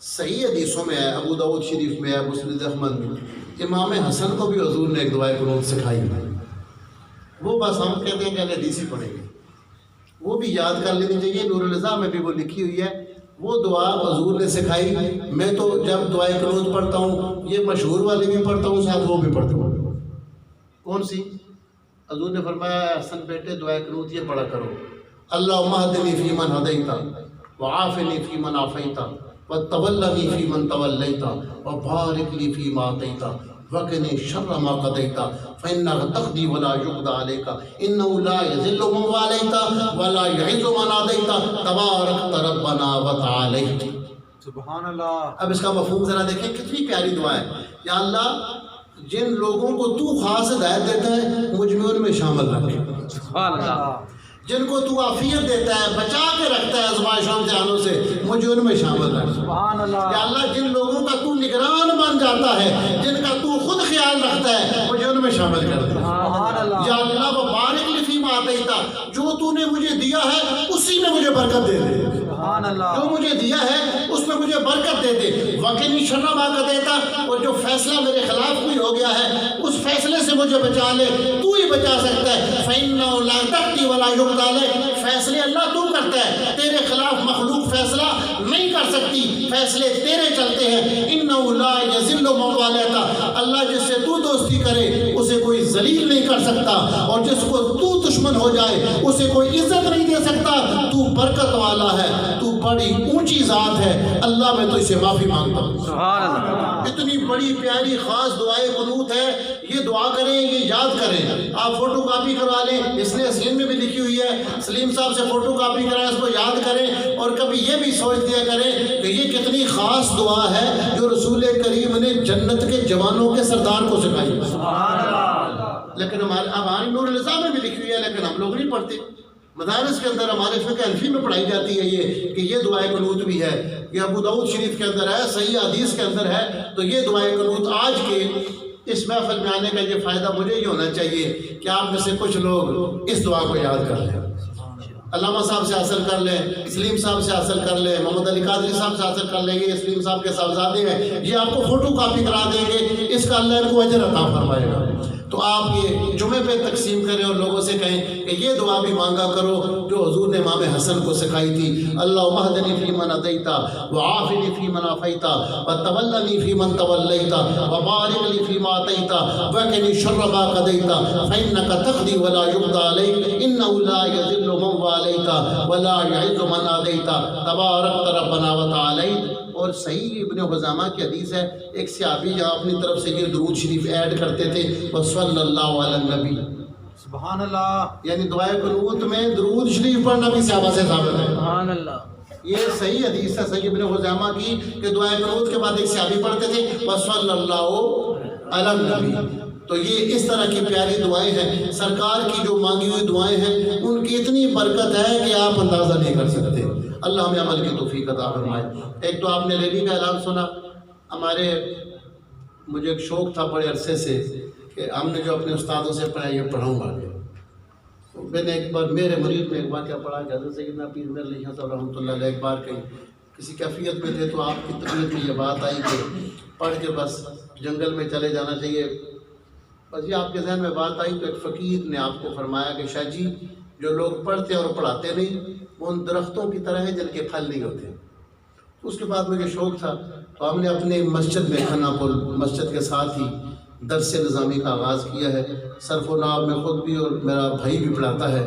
صحیح حدیثوں میں ہے، ابو داؤد شریف میں ہے، مسند احمد میں، امام حسن کو بھی حضور نے ایک دعا قنوت سکھائی ہے۔ وہ بس ہم کہتے ہیں کہ حدیث ہی پڑھیں گے، وہ بھی یاد کر لینی چاہیے۔ نور الرضا میں بھی وہ لکھی ہوئی ہے، وہ دعا حضور نے سکھائی۔ میں تو جب دعائے قنوت پڑھتا ہوں یہ مشہور والی بھی پڑھتا ہوں، ساتھ وہ بھی پڑھتا ہوں۔ کون سی؟ حضور نے فرمایا حسن بیٹے دعائے قنوت یہ پڑھا کرو، اللہم اہدنی فی من ہدیت وعافنی فی من عافیت وتولنی فی من تولیت وبارک لی فیما اعطیت وقنی شر ما قضیت فإنک تقضی ولا یقضی علیک انہ لا یذل من والیت ولا یعز من عادیت تبارکت ربنا وتعالیت۔ سبحان اللہ۔ اب اس کا مفہوم ذرا دیکھیں، کتنی پیاری دعا ہے۔ یا اللہ جن لوگوں کو تو خاص ہدایت دیتا ہے مجھ میں ان میں شامل رکھ، سبحان اللہ۔ جن کو تو عافیت دیتا ہے بچا کے رکھتا ہے آزمائشوں امتحانوں سے مجھے ان میں شامل رکھ۔ سبحان اللہ۔ یا اللہ جن لوگوں کا تو نگران بن جاتا ہے، جن کا تو خود خیال رکھتا ہے مجھے ان میں شامل کر دے۔ سبحان اللہ۔ یا اللہ وبارک لی فیما اعطیت، جو تو نے مجھے دیا ہے اسی میں مجھے برکت دے دے، سبحان اللہ۔ جو مجھے دیا ہے اس میں مجھے برکت دے دے۔ وقنی شر ما قضیت، اور جو فیصلہ میرے خلاف کوئی ہو گیا ہے اس فیصلے سے مجھے بچا لے، تو ہی بچا سکتا ہے۔ فإنہ لا تقضی ولا یقضی علیک، فیصلے اللہ تو کرتا ہے، تیرے خلاف مخلوق فیصلہ نہیں کر سکتی، فیصلے تیرے چلتے ہیں۔ انہ لا یذل من والیت، اللہ جس سے تو دوستی کرے اسے کوئی ذلیل نہیں کر سکتا، اور جس کو تو دشمن ہو جائے اسے کوئی عزت نہیں دے سکتا۔ تو برکت والا ہے، تو بڑی اونچی ذات ہے، اللہ میں تو اسے معافی مانگتا ہوں۔ سبحان اللہ۔ اتنی بڑی پیاری خاص دعائے قنوت ہے، یہ دعا کریں، یہ یاد کریں۔ آپ فوٹو کاپی کروا لیں، اس نے اسکرین میں بھی لکھی ہوئی ہے، سلیم صاحب سے فوٹو کاپی کرائیں، اس کو یاد کریں، اور کبھی یہ بھی سوچ دیا کریں کہ یہ کتنی خاص دعا ہے جو رسول کریم نے جنت کے جوانوں کے سردار کو سکھائی۔ سبحان اللہ۔ لیکن ہماری نور الرضا میں بھی لکھی ہوئی ہے لیکن ہم لوگ نہیں پڑھتے۔ مدارس کے اندر ہمارے فقہ حنفی میں پڑھائی جاتی ہے یہ کہ یہ دعائے قنوت بھی ہے، یہ ابو داؤد شریف کے اندر ہے، صحیح حدیث کے اندر ہے۔ تو یہ دعائے قنوت آج کے اس محفل میں آنے کا یہ فائدہ مجھے یہ ہونا چاہیے کہ آپ میں سے کچھ لوگ اس دعا کو یاد کر لیں، علامہ صاحب سے حاصل کر لیں، سلیم صاحب سے حاصل کر لیں، محمد علی قادری صاحب سے حاصل کر لیں گے، سلیم صاحب کے صاحبزادے ہیں، یہ آپ کو فوٹو کاپی کرا دیں گے، اس کا اللہ ان کو اجر عطا فرمائے گا۔ تو آپ یہ جمعے جگہ پہ تقسیم کریں اور لوگوں سے کہیں کہ یہ دعا بھی مانگا کرو جو حضور نے امام حسن کو سکھائی تھی. اللہم اہدنی فیمن ہدیت وعافنی فیمن عافیت وتولنی فیمن تولیت وبارک لی فیما اعطیت وقنی شر ما قضیت فانک تقضی ولا یقضى علیک انہ لا یذل من والیت ولا یعز من عادیت تبارکت ربنا وتعالیت. اور صحیح ابن خزامہ کی حدیث ہے، ایک صحابی جہاں اپنی طرف سے یہ درود شریف ایڈ کرتے تھے وصلی اللہ علی النبی، سبحان اللہ. یعنی دعائے قنوت میں درود شریف پڑھنا بھی صحابہ سے ثابت ہے. سبحان اللہ. یہ صحیح حدیث ہے صحیح ابن خزامہ کی کہ دعائے قنوت کے بعد ایک صحابی پڑھتے تھے وصلی اللہ علی النبی. تو یہ اس طرح کی پیاری دعائیں ہیں. سرکار کی جو مانگی ہوئی دعائیں ہیں ان کی اتنی برکت ہے کہ آپ اندازہ نہیں کر سکتے. اللہ ہمیں عمل کی توفیق عطا فرمائے. ایک تو آپ نے ریلی کا اعلان سنا. مجھے ایک شوق تھا بڑے عرصے سے کہ ہم نے جو اپنے استادوں سے پڑھا یہ پڑھاؤں گا. میں نے ایک بار میرے مرید میں ایک واقعہ پڑھا کہ حضرت سیدنا پیر میر علیہ السلام رحمۃ اللہ علیہ ایک بار کسی کیفیت میں تھے تو آپ کی طبیعت میں یہ بات آئی کہ پڑھ کے بس جنگل میں چلے جانا چاہیے. بس یہ آپ کے ذہن میں بات آئی تو ایک فقیر نے آپ کو فرمایا کہ شاہ جی جو لوگ پڑھتے اور پڑھاتے نہیں وہ ان درختوں کی طرح ہیں جن کے پھل نہیں ہوتے. اس کے بعد مجھے شوق تھا تو ہم نے اپنے مسجد میں کھنا پل مسجد کے ساتھ ہی درس نظامی کا آغاز کیا ہے. صرف و ناب میں خود بھی اور میرا بھائی بھی پڑھاتا ہے.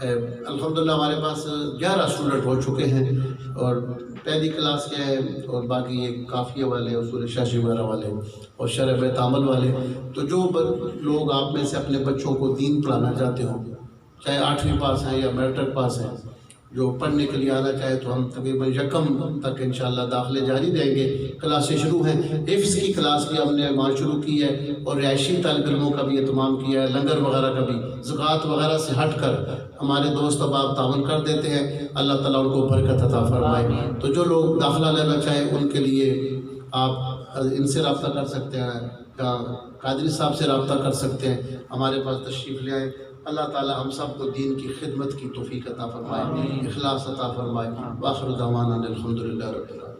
الحمدللہ ہمارے پاس 11 اسٹوڈنٹ ہو چکے ہیں اور پہلی کلاس کے ہیں اور باقی یہ قافیہ والے اصول شاشی وغیرہ والے اور شرح بیت عمل والے. تو جو لوگ آپ میں سے اپنے بچوں کو دین پڑھانا چاہتے ہوں چاہے 8ویں پاس ہیں یا میٹرک پاس ہیں جو پڑھنے کے لیے آنا چاہے تو ہم تقریباً 1 تک انشاءاللہ داخلے جاری رہیں گے. کلاسیں شروع ہیں. حفظ کی کلاس بھی ہم نے وہاں شروع کی ہے اور رہائشی طالب علموں کا بھی اہتمام کیا ہے. لنگر وغیرہ کا بھی زکوٰۃ وغیرہ سے ہٹ کر ہمارے دوست احباب تعاون کر دیتے ہیں. اللہ تعالیٰ ان کو برکت عطا فرمائے. تو جو لوگ داخلہ لینا چاہیں ان کے لیے آپ ان سے رابطہ کر سکتے ہیں یا قادری صاحب سے رابطہ کر سکتے ہیں. ہمارے پاس تشریف لے آئیں. اللہ تعالیٰ ہم سب کو دین کی خدمت کی توفیق عطا فرمائے، اخلاص عطا فرمائے. وآخر دعوانا الحمدللہ رب العالمین.